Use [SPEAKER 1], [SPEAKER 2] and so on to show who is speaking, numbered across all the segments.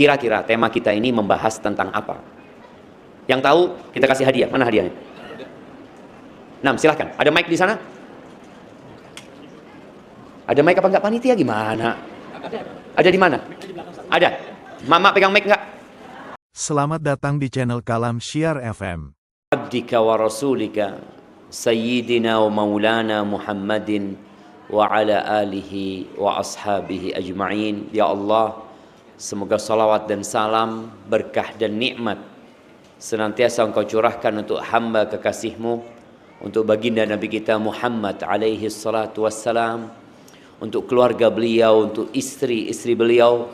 [SPEAKER 1] kira-kira tema kita ini membahas tentang apa? Yang tahu kita kasih hadiah. Mana hadiahnya? Nah, silahkan. Ada mic di sana? Ada mic apa enggak panitia gimana? Ada di mana? Ada. Mama pegang mic enggak?
[SPEAKER 2] Selamat datang di channel Kalam Syiar FM.
[SPEAKER 1] Abdika wa rasulika sayyidina wa maulana Muhammadin wa ala alihi wa ashabihi ajma'in. Ya Allah, semoga salawat dan salam, berkah dan nikmat senantiasa Engkau curahkan untuk hamba kekasih-Mu, untuk baginda Nabi kita Muhammad alaihi salatu wassalam, untuk keluarga beliau, untuk istri-istri beliau,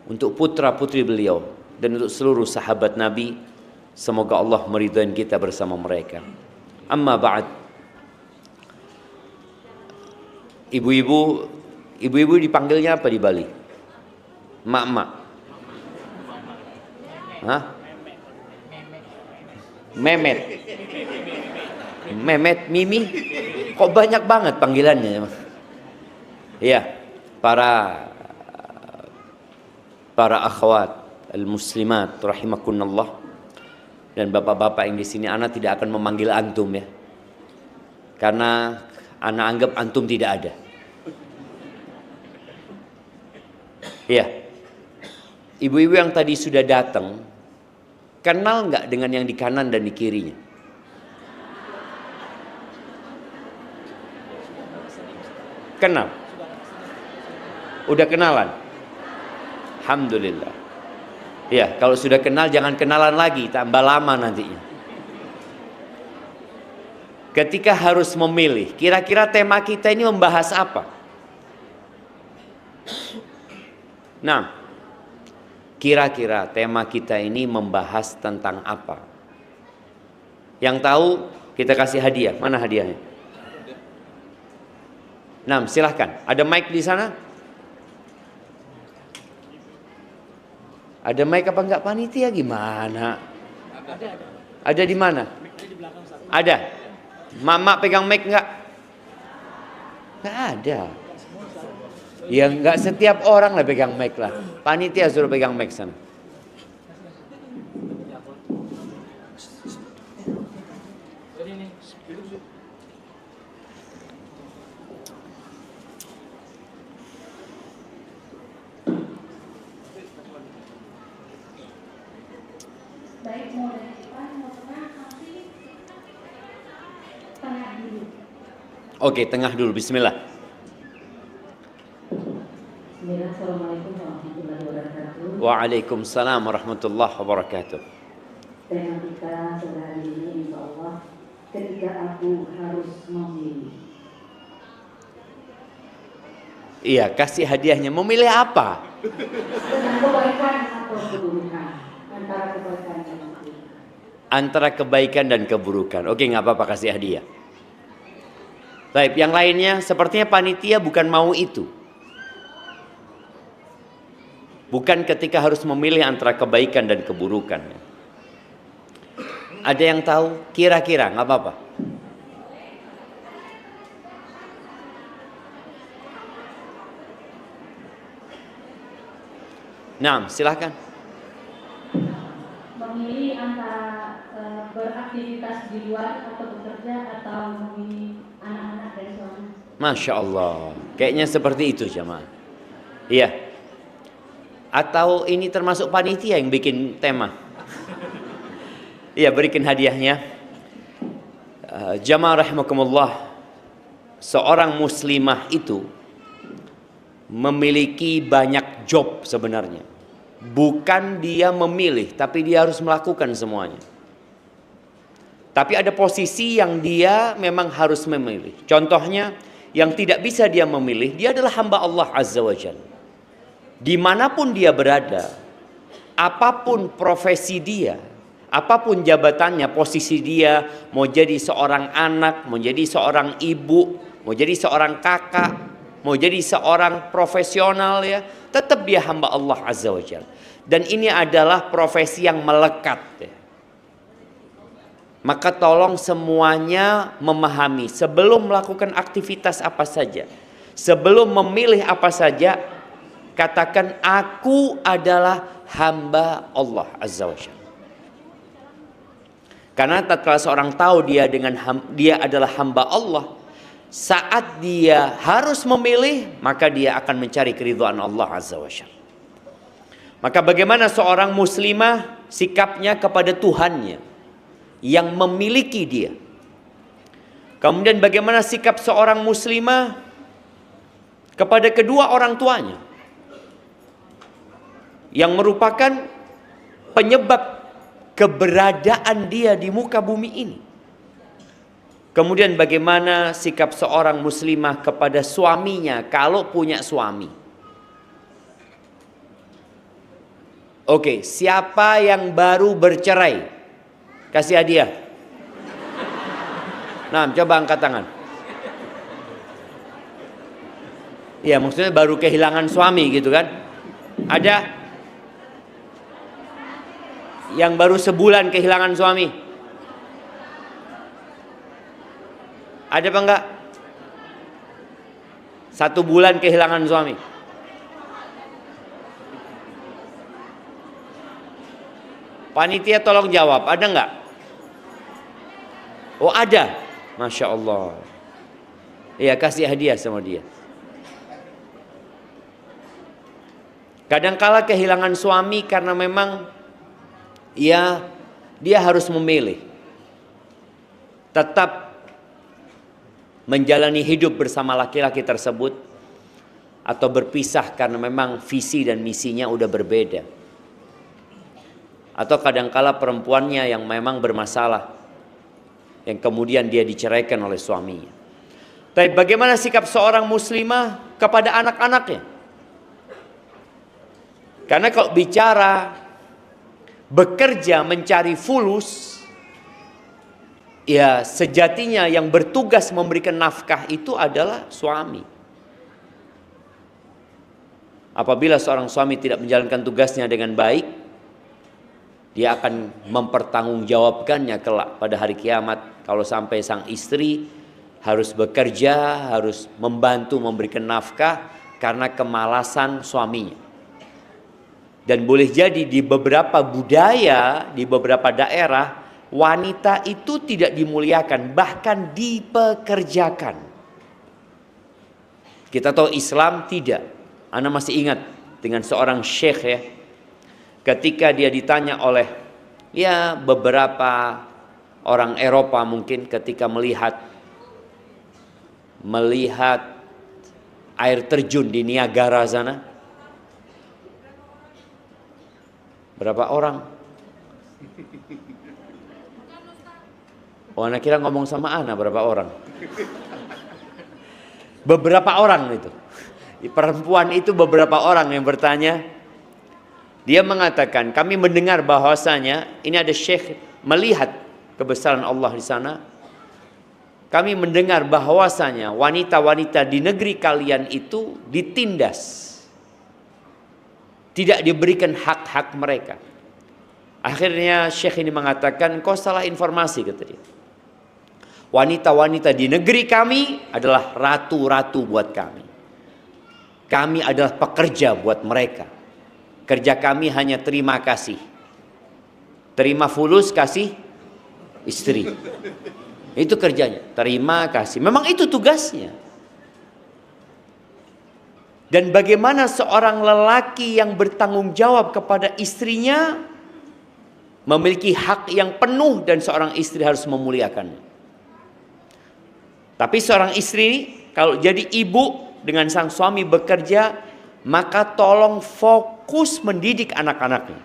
[SPEAKER 1] untuk putra-putri beliau, dan untuk seluruh sahabat Nabi. Semoga Allah meridhai kita bersama mereka. Amma ba'd. Ibu-ibu dipanggilnya apa di Bali? Mak-mak. Hah? Memet. Memet, Mimi. Kok banyak banget panggilannya? Iya, para akhwat al-muslimat rahimakunallah dan bapak-bapak yang di sini, ana tidak akan memanggil antum ya. Karena ana anggap antum tidak ada. Iya. Ibu-ibu yang tadi sudah datang, kenal nggak dengan yang di kanan dan di kirinya? Kenal? Udah kenalan? Alhamdulillah. Ya, kalau sudah kenal jangan kenalan lagi, tambah lama nantinya. Ketika harus memilih, kira-kira tema kita ini membahas apa? Nah, kira-kira tema kita ini membahas tentang apa? Yang tahu kita kasih hadiah. Mana hadiahnya? Nah, silahkan. Ada mic di sana? Ada mic apa enggak panitia gimana? Ada di mana? Ada. Mama pegang mic enggak? Enggak ada. Ya enggak setiap orang lah pegang mic lah. Panitia suruh pegang mic sana. Oke, tengah dulu. Bismillah.
[SPEAKER 3] Assalamualaikum warahmatullahi wabarakatuh.
[SPEAKER 1] Waalaikumsalam warahmatullahi wabarakatuh.
[SPEAKER 3] Tema kita pada hari ini, insya Allah, ketika aku harus memilih.
[SPEAKER 1] Iya, kasih hadiahnya. Memilih apa?
[SPEAKER 3] Tentang kebaikan atau keburukan, antara kebaikan dan keburukan.
[SPEAKER 1] Antara kebaikan dan keburukan. Oke, nggak apa-apa, kasih hadiah. Baik, yang lainnya sepertinya panitia bukan mau itu. Bukan ketika harus memilih antara kebaikan dan keburukan. Ada yang tahu? Kira-kira, nggak apa-apa. Nah, silahkan.
[SPEAKER 4] Memilih antara beraktivitas di luar atau bekerja, atau memilih anak-anak dan suami.
[SPEAKER 1] Masya Allah, kayaknya seperti itu jemaah. Iya. Atau ini termasuk panitia yang bikin tema? Iya, berikan hadiahnya. Jamaah rahimakumullah, seorang muslimah itu memiliki banyak job sebenarnya. Bukan dia memilih, tapi dia harus melakukan semuanya. Tapi ada posisi yang dia memang harus memilih. Contohnya, yang tidak bisa dia memilih, dia adalah hamba Allah Azza wa Jalla. Dimanapun dia berada, apapun profesi dia, apapun jabatannya, posisi dia, mau jadi seorang anak, mau jadi seorang ibu, mau jadi seorang kakak, mau jadi seorang profesional ya, tetap dia hamba Allah Azza wa Jalla. Dan ini adalah profesi yang melekat ya. Maka tolong semuanya memahami sebelum melakukan aktivitas apa saja, sebelum memilih apa saja, katakan aku adalah hamba Allah Azza wa Jalla. Karena tatkala seorang tahu dia adalah hamba Allah, saat dia harus memilih, maka dia akan mencari keridhaan Allah Azza wa Jalla. Maka bagaimana seorang muslimah sikapnya kepada Tuhannya yang memiliki dia? Kemudian bagaimana sikap seorang muslimah kepada kedua orang tuanya yang merupakan penyebab keberadaan dia di muka bumi ini? Kemudian bagaimana sikap seorang muslimah kepada suaminya kalau punya suami? Oke, siapa yang baru bercerai? Kasih hadiah. Nah, coba angkat tangan. Ya, maksudnya baru kehilangan suami gitu kan? Ada? Yang baru sebulan kehilangan suami? Ada apa enggak? 1 bulan kehilangan suami? Panitia tolong jawab, ada enggak? Oh ada, Masya Allah. Ya, kasih hadiah sama dia. Kadangkala kehilangan suami karena memang ya dia harus memilih tetap menjalani hidup bersama laki-laki tersebut atau berpisah karena memang visi dan misinya udah berbeda. Atau kadangkala perempuannya yang memang bermasalah, yang kemudian dia diceraikan oleh suaminya. Tapi bagaimana sikap seorang muslimah kepada anak-anaknya? Karena kalau bicara bekerja mencari fulus, ya sejatinya yang bertugas memberikan nafkah itu adalah suami. Apabila seorang suami tidak menjalankan tugasnya dengan baik, dia akan mempertanggungjawabkannya kelak pada hari kiamat. Kalau sampai sang istri harus bekerja, harus membantu memberikan nafkah karena kemalasan suaminya. Dan boleh jadi di beberapa budaya, di beberapa daerah, wanita itu tidak dimuliakan, bahkan dipekerjakan. Kita tahu Islam tidak. Ana masih ingat dengan seorang syekh ya, ketika dia ditanya oleh ya beberapa orang Eropa mungkin ketika melihat air terjun di Niagara sana. Berapa orang? Oh, anak kira ngomong sama Ana berapa orang? Beberapa orang itu. Perempuan itu beberapa orang yang bertanya. Dia mengatakan, kami mendengar bahwasanya ini ada syekh melihat kebesaran Allah di sana. Kami mendengar bahwasanya wanita-wanita di negeri kalian itu ditindas. Tidak diberikan hak-hak mereka. Akhirnya syekh ini mengatakan, kau salah informasi, kata dia. Wanita-wanita di negeri kami adalah ratu-ratu buat kami. Kami adalah pekerja buat mereka. Kerja kami hanya terima kasih. Terima fulus, kasih istri. Itu kerjanya, terima kasih. Memang itu tugasnya. Dan bagaimana seorang lelaki yang bertanggung jawab kepada istrinya memiliki hak yang penuh dan seorang istri harus memuliakannya. Tapi seorang istri kalau jadi ibu dengan sang suami bekerja, maka tolong fokus mendidik anak-anaknya.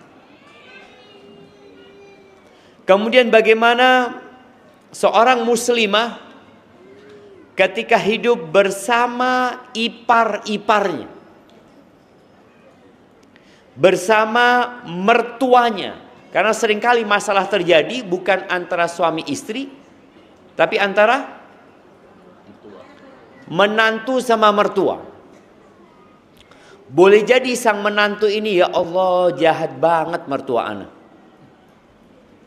[SPEAKER 1] Kemudian bagaimana seorang muslimah ketika hidup bersama ipar-iparnya, bersama mertuanya. Karena seringkali masalah terjadi bukan antara suami istri, tapi antara menantu sama mertua. Boleh jadi sang menantu ini, ya Allah jahat banget mertua anak.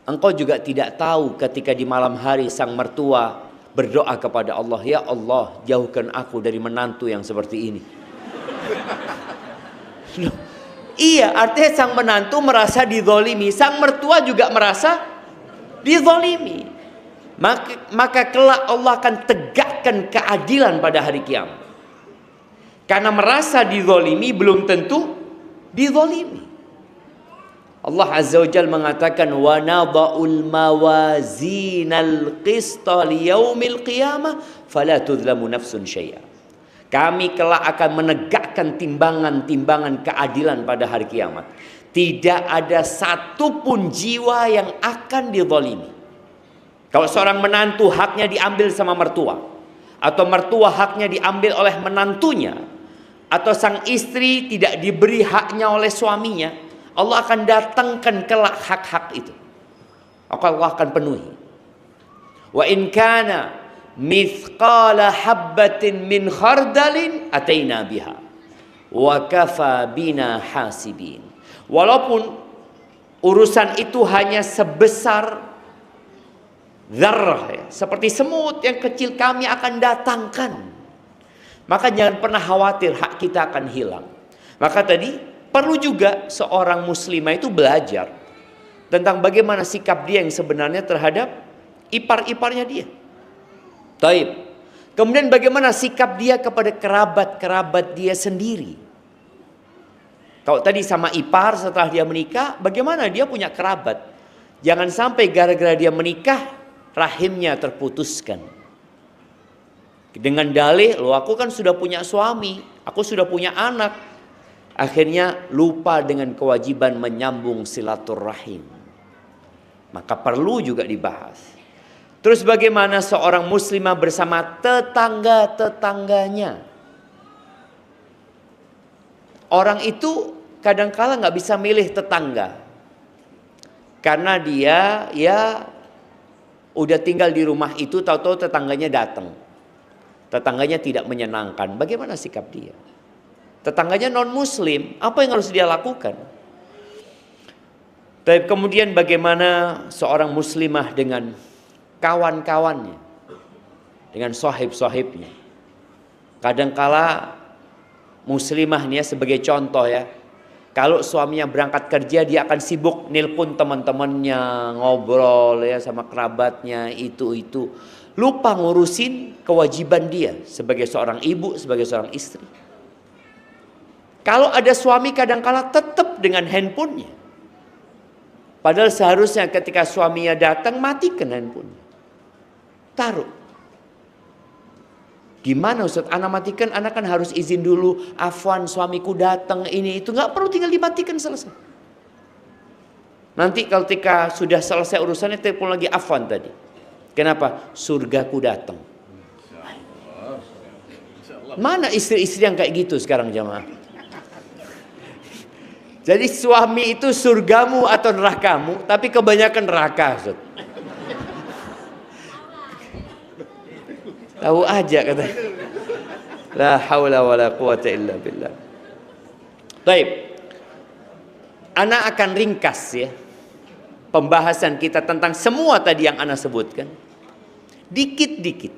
[SPEAKER 1] Engkau juga tidak tahu ketika di malam hari sang mertua berdoa kepada Allah, ya Allah jauhkan aku dari menantu yang seperti ini. Loh, iya, artinya sang menantu merasa dizolimi, sang mertua juga merasa dizolimi. Maka kelak Allah akan tegakkan keadilan pada hari kiamat. Karena merasa dizolimi belum tentu dizolimi. Allah Azza wa Jalla mengatakan wa nadha'ul mawazinal qista liyaumil qiyamah fala tudlamu nafsun syai'a. Kami kelak akan menegakkan timbangan-timbangan keadilan pada hari kiamat. Tidak ada satupun jiwa yang akan dizalimi. Kalau seorang menantu haknya diambil sama mertua, atau mertua haknya diambil oleh menantunya, atau sang istri tidak diberi haknya oleh suaminya, Allah akan datangkan kelak hak-hak itu. Allah akan penuhi. Wa in kana mithqala habbatin min khardalin ataina biha wa kafa bina hasibin. Walaupun urusan itu hanya sebesar zarrah, seperti semut yang kecil, kami akan datangkan. Maka jangan pernah khawatir hak kita akan hilang. Maka tadi perlu juga seorang muslimah itu belajar tentang bagaimana sikap dia yang sebenarnya terhadap ipar-iparnya dia. Taib. Kemudian bagaimana sikap dia kepada kerabat-kerabat dia sendiri. Kalau tadi sama ipar setelah dia menikah, bagaimana dia punya kerabat. Jangan sampai gara-gara dia menikah, rahimnya terputuskan. Dengan dalih, loh aku kan sudah punya suami, aku sudah punya anak. Akhirnya lupa dengan kewajiban menyambung silaturahim. Maka perlu juga dibahas. Terus bagaimana seorang muslimah bersama tetangga-tetangganya. Orang itu kadangkala nggak bisa milih tetangga. Karena dia udah tinggal di rumah itu, tahu-tahu tetangganya datang. Tetangganya tidak menyenangkan. Bagaimana sikap dia? Tetangganya non-muslim, apa yang harus dia lakukan? Tapi kemudian bagaimana seorang muslimah dengan kawan-kawannya, dengan sahib-sahibnya. Kadangkala muslimah nih ya, sebagai contoh ya, kalau suaminya berangkat kerja, dia akan sibuk nelpon teman-temannya, ngobrol ya sama kerabatnya, itu. Lupa ngurusin kewajiban dia sebagai seorang ibu, sebagai seorang istri. Kalau ada suami kadangkala tetap dengan handphonenya. Padahal seharusnya ketika suaminya datang, matikan handphonenya. Taruh. Gimana Ustaz? Anak matikan, anak kan harus izin dulu. Afwan, suamiku datang, ini itu. Nggak perlu, tinggal dimatikan, selesai. Nanti kalau ketika sudah selesai urusannya, telepon lagi afwan tadi. Kenapa? Surgaku datang. Mana istri-istri yang kayak gitu sekarang jamaah? Jadi suami itu surgamu atau nerakamu, tapi kebanyakan neraka. Ustaz. Tahu aja kata. La haula wala quwata illa billah. Baik. Ana akan ringkas ya pembahasan kita tentang semua tadi yang ana sebutkan. Dikit-dikit.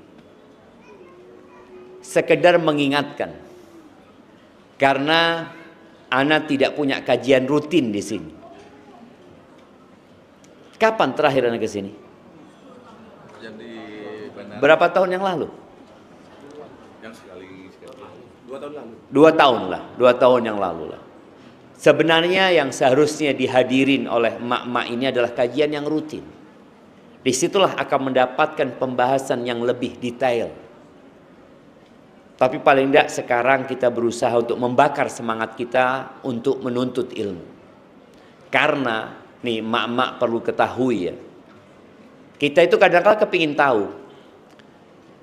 [SPEAKER 1] Sekedar mengingatkan. Karena ana tidak punya kajian rutin di sini. Kapan terakhir ana ke sini? Berapa tahun yang lalu?
[SPEAKER 5] Yang sekali. 2 tahun lalu.
[SPEAKER 1] 2 tahun yang lalu lah. Sebenarnya yang seharusnya dihadirin oleh emak-emak ini adalah kajian yang rutin. Disitulah akan mendapatkan pembahasan yang lebih detail. Tapi paling tidak sekarang kita berusaha untuk membakar semangat kita untuk menuntut ilmu. Karena nih emak-emak perlu ketahui ya. Kita itu kadang-kadang kepingin tahu.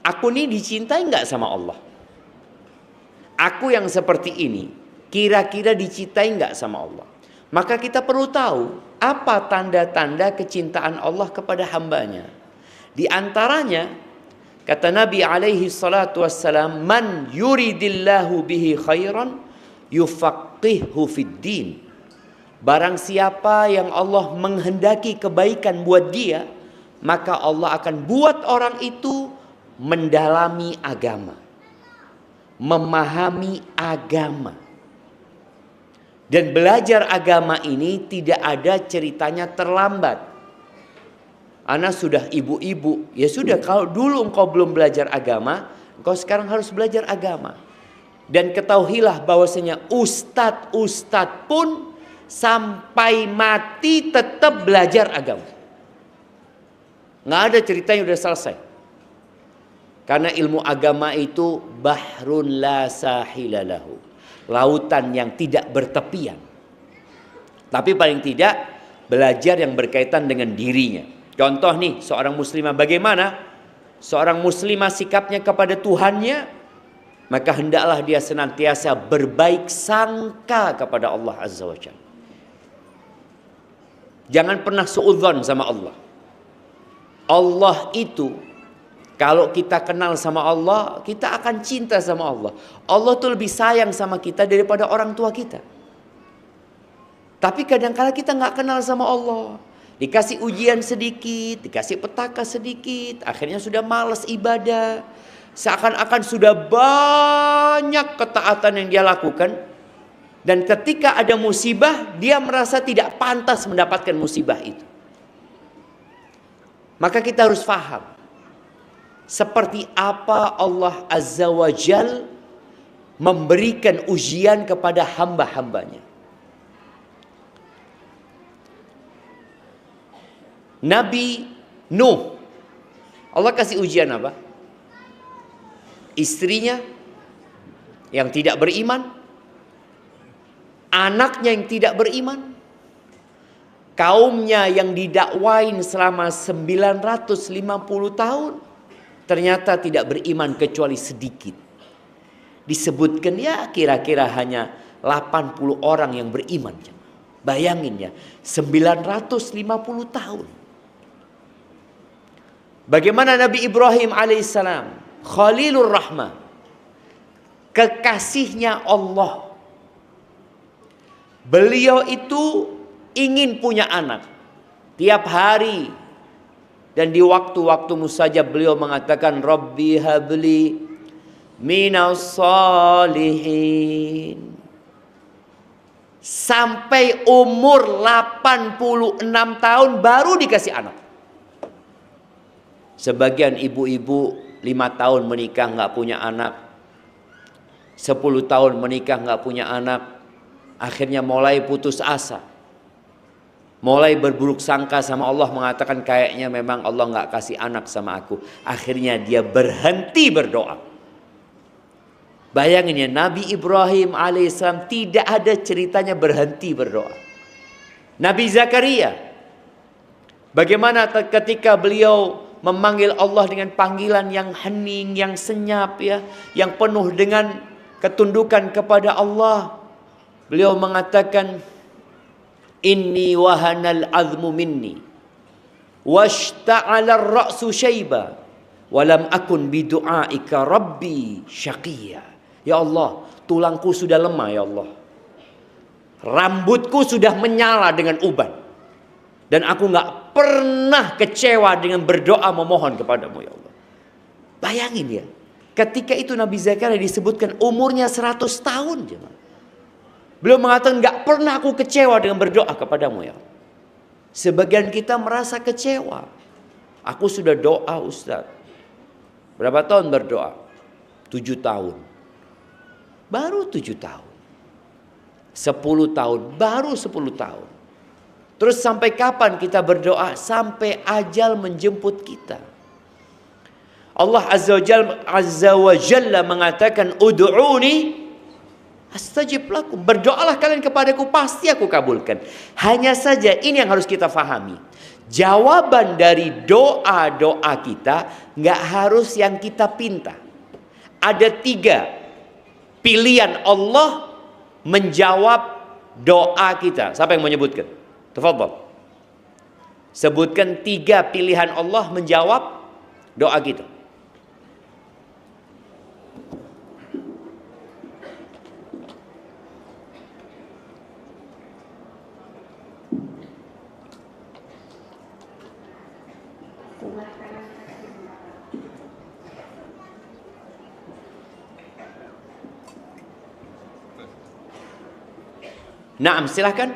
[SPEAKER 1] Aku nih dicintai nggak sama Allah? Aku yang seperti ini kira-kira dicintai nggak sama Allah? Maka kita perlu tahu apa tanda-tanda kecintaan Allah kepada hambanya. Di antaranya kata Nabi alaihi salatu wassalam, man yuridillahu bihi khairan yufaqihu fid din. Barang siapa yang Allah menghendaki kebaikan buat dia, maka Allah akan buat orang itu mendalami agama, memahami agama. Dan belajar agama ini tidak ada ceritanya terlambat. Ana sudah ibu-ibu, ya sudah, kalau dulu engkau belum belajar agama, engkau sekarang harus belajar agama. Dan ketahuilah bahwasanya ustadz pun sampai mati tetap belajar agama. Nggak ada ceritanya udah selesai. Karena ilmu agama itu bahrun la sahilalahu, lautan yang tidak bertepian. Tapi paling tidak belajar yang berkaitan dengan dirinya. Contoh nih, seorang muslimah bagaimana? Seorang muslimah sikapnya kepada Tuhannya, maka hendaklah dia senantiasa berbaik sangka kepada Allah Azza wa Jalla. Jangan pernah suudzon sama Allah. Allah itu, kalau kita kenal sama Allah, kita akan cinta sama Allah. Allah tuh lebih sayang sama kita daripada orang tua kita. Tapi kadang-kadang kita nggak kenal sama Allah. Dikasih ujian sedikit, dikasih petaka sedikit, akhirnya sudah malas ibadah. Seakan-akan sudah banyak ketaatan yang dia lakukan. Dan ketika ada musibah, dia merasa tidak pantas mendapatkan musibah itu. Maka kita harus paham seperti apa Allah Azza wa Jal memberikan ujian kepada hamba-hambanya. Nabi Nuh, Allah kasih ujian apa? Istrinya yang tidak beriman, anaknya yang tidak beriman, kaumnya yang didakwain selama 950 tahun ternyata tidak beriman kecuali sedikit. Disebutkan ya kira-kira hanya 80 orang yang beriman. Bayangin ya, 950 tahun. Bagaimana Nabi Ibrahim alaihissalam, Khalilur Rahman, kekasihnya Allah. Beliau itu ingin punya anak tiap hari, dan di waktu-waktu mustajab beliau mengatakan, Rabbi habli minas salihin. Sampai umur 86 tahun baru dikasih anak. Sebagian ibu-ibu 5 tahun menikah nggak punya anak, 10 tahun menikah nggak punya anak, akhirnya mulai putus asa, mulai berburuk sangka sama Allah, mengatakan kayaknya memang Allah nggak kasih anak sama aku. Akhirnya dia berhenti berdoa. Bayangin ya, Nabi Ibrahim alaihissalam tidak ada ceritanya berhenti berdoa. Nabi Zakaria, bagaimana ketika beliau memanggil Allah dengan panggilan yang hening, yang senyap ya, yang penuh dengan ketundukan kepada Allah. Beliau mengatakan, Inni wahanal azmu minni washta'ala ar-ra'su syaiba walam akun bidu'aika rabbi syaqiyya. Ya Allah, tulangku sudah lemah ya Allah. Rambutku sudah menyala dengan uban. Dan aku gak pernah kecewa dengan berdoa memohon kepadamu ya Allah. Bayangin ya, ketika itu Nabi Zakaria disebutkan umurnya 100 tahun. Beliau mengatakan gak pernah aku kecewa dengan berdoa kepadamu ya Allah. Sebagian kita merasa kecewa. Aku sudah doa Ustaz. Berapa tahun berdoa? 7 tahun. Baru 7 tahun. 10 tahun. Baru 10 tahun. Terus sampai kapan kita berdoa? Sampai ajal menjemput kita. Allah Azza wa Jalla mengatakan, Ud'uni astajib lakum. Berdoalah kalian kepadaku, pasti aku kabulkan. Hanya saja ini yang harus kita fahami. Jawaban dari doa-doa kita nggak harus yang kita pinta. Ada 3 pilihan Allah menjawab doa kita. Siapa yang mau menyebutkan? Tafadhal. Sebutkan 3 pilihan Allah menjawab doa kita. Naam, silahkan.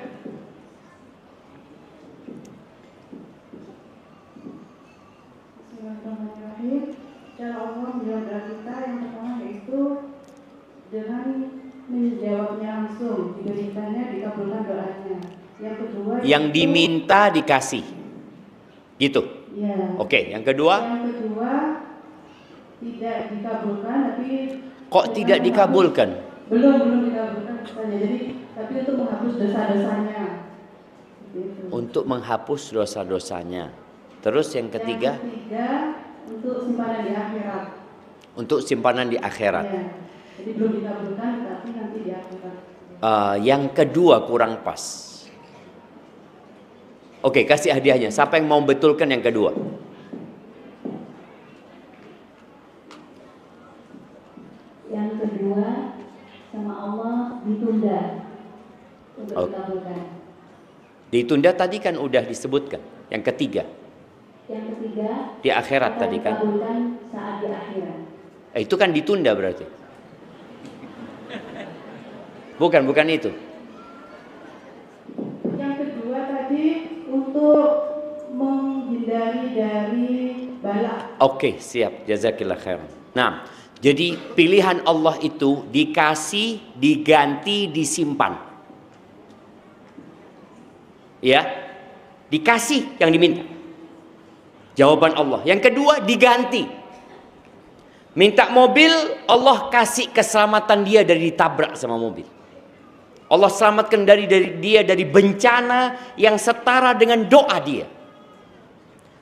[SPEAKER 6] Bismillahirrahmanirrahim. Cara Allah menjawab doa kita yang pertama yaitu dengan menjawabnya langsung, diberikannya, dikabulkan doanya. Yang kedua,
[SPEAKER 1] Yang diminta dikasih. Gitu.
[SPEAKER 6] ya.
[SPEAKER 1] Oke, yang kedua.
[SPEAKER 6] Yang kedua tidak dikabulkan, tapi
[SPEAKER 1] Kok tidak dikabulkan?
[SPEAKER 6] belum dikabulkan katanya. Jadi tapi untuk menghapus dosa-dosanya. Gitu.
[SPEAKER 1] Untuk menghapus dosa-dosanya. Terus yang ketiga,
[SPEAKER 6] Yang ketiga untuk simpanan di akhirat.
[SPEAKER 1] untuk simpanan di akhirat.
[SPEAKER 6] Ya. Jadi belum dikabulkan, tapi nanti di akhirat.
[SPEAKER 1] Yang kedua kurang pas. Oke, kasih hadiahnya. Siapa yang mau betulkan yang kedua?
[SPEAKER 4] Yang kedua, sama Allah ditunda untuk
[SPEAKER 1] Oh.
[SPEAKER 4] dikabulkan.
[SPEAKER 1] Ditunda tadi kan udah disebutkan. Yang ketiga,
[SPEAKER 4] Yang ketiga,
[SPEAKER 1] di akhirat
[SPEAKER 4] akan
[SPEAKER 1] tadi kan.
[SPEAKER 4] dikabulkan saat di akhirat.
[SPEAKER 1] Itu kan ditunda berarti. Bukan itu.
[SPEAKER 6] Yang kedua tadi untuk menghindari dari bala.
[SPEAKER 1] Oke, siap. Jazakillah khairan. Nah, jadi pilihan Allah itu dikasih, diganti, disimpan. Ya, dikasih yang diminta. Jawaban Allah. Yang kedua, diganti. Minta mobil, Allah kasih keselamatan dia dari ditabrak sama mobil. Allah selamatkan dia dari bencana yang setara dengan doa dia.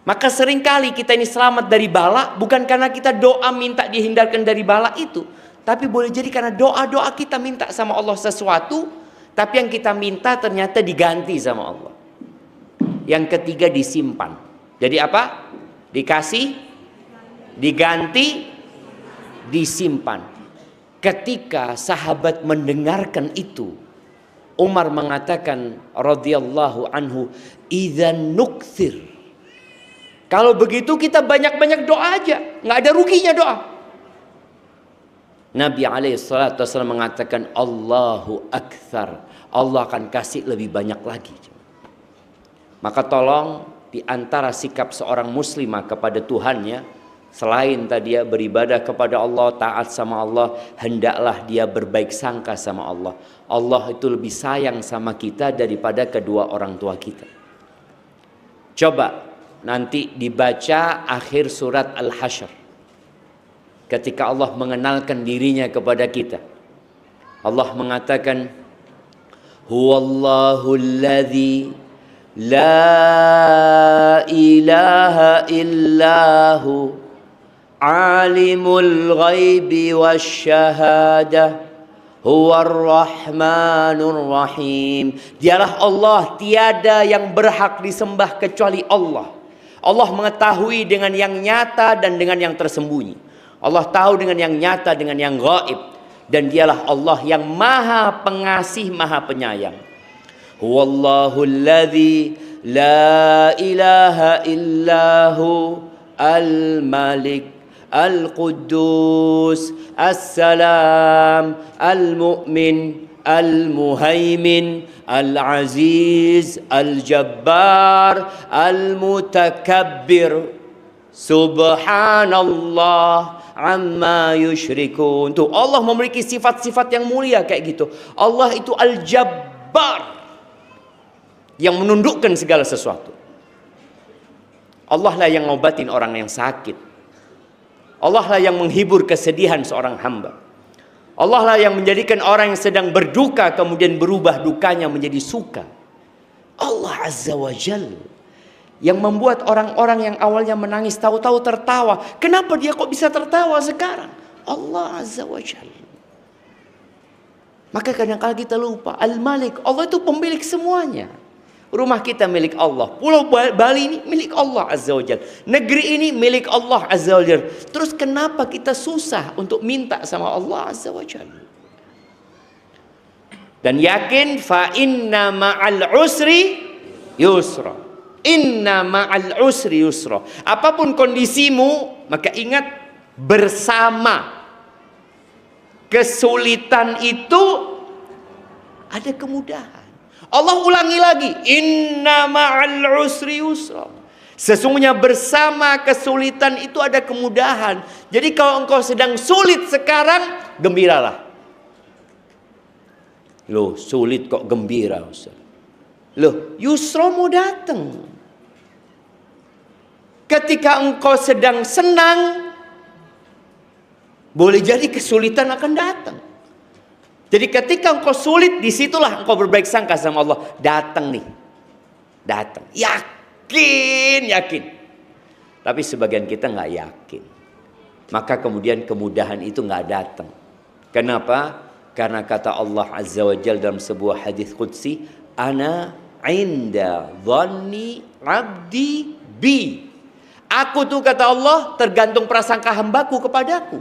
[SPEAKER 1] Maka seringkali kita ini selamat dari bala bukan karena kita doa minta dihindarkan dari bala itu, tapi boleh jadi karena doa-doa kita minta sama Allah sesuatu, tapi yang kita minta ternyata diganti sama Allah. Yang ketiga disimpan. Jadi apa? Dikasih, diganti, disimpan. Ketika sahabat mendengarkan itu, Umar mengatakan radhiyallahu anhu, "Idzan nukthir." Kalau begitu kita banyak-banyak doa aja, nggak ada ruginya doa. Nabi SAW mengatakan Allahu Akthar, Allah akan kasih lebih banyak lagi. Maka tolong di antara sikap seorang muslimah kepada Tuhannya, selain tadi dia beribadah kepada Allah, taat sama Allah, hendaklah dia berbaik sangka sama Allah. Allah itu lebih sayang sama kita daripada kedua orang tua kita. Coba nanti dibaca akhir surat Al-Hasyr. Ketika Allah mengenalkan dirinya kepada kita. Allah mengatakan, Huwallahu alladhi la ilaha illahu alimul ghaibi wasyahadah huwar rahmanur rahim. Dialah Allah, tiada yang berhak disembah kecuali Allah. Allah mengetahui dengan yang nyata dan dengan yang tersembunyi. Allah tahu dengan yang nyata, dengan yang gaib. Dan dialah Allah yang maha pengasih, maha penyayang. Huwallahu alladhi la ilaha illahu al-malik al-quddus as-salam al-mu'min al-muhaimin al-aziz al-jabbar al-mutakabbir subhanallah amma yushrikun. Tuh, Allah memiliki sifat-sifat yang mulia kayak gitu. Allah itu al-jabbar, yang menundukkan segala sesuatu. Allah lah yang ngobatin orang yang sakit. Allah lah yang menghibur kesedihan seorang hamba. Allah lah yang menjadikan orang yang sedang berduka kemudian berubah dukanya menjadi suka. Allah Azza wa Jal yang membuat orang-orang yang awalnya menangis tahu-tahu tertawa. Kenapa dia kok bisa tertawa sekarang? Allah Azza wa Jal. Maka kadang-kadang kita lupa, Al-Malik, Allah itu pemilik semuanya. Rumah kita milik Allah, Pulau Bali ini milik Allah Azza wa Jal, negeri ini milik Allah Azza wa Jal. Terus kenapa kita susah untuk minta sama Allah Azza wa Jal? Dan yakin, fa inna ma'al usri yusra. Inna ma'al usri yusra. Apapun kondisimu, maka ingat, bersama kesulitan itu ada kemudahan. Allah ulangi lagi, inna ma'al usri yusra. Sesungguhnya bersama kesulitan itu ada kemudahan. Jadi kalau engkau sedang sulit sekarang, gembiralah. Loh, sulit kok gembira, Ustaz? Loh, yusra mau datang. Ketika engkau sedang senang, boleh jadi kesulitan akan datang. Jadi ketika engkau sulit, disitulah engkau berbaik sangka sama Allah. Datang nih. Datang. Yakin. Tapi sebagian kita nggak yakin. Maka kemudian kemudahan itu nggak datang. Kenapa? Karena kata Allah Azza wa Jalla dalam sebuah hadis qudsi, ana inda dhanni abdi bi. Aku tuh kata Allah tergantung prasangka hambaku kepadaku.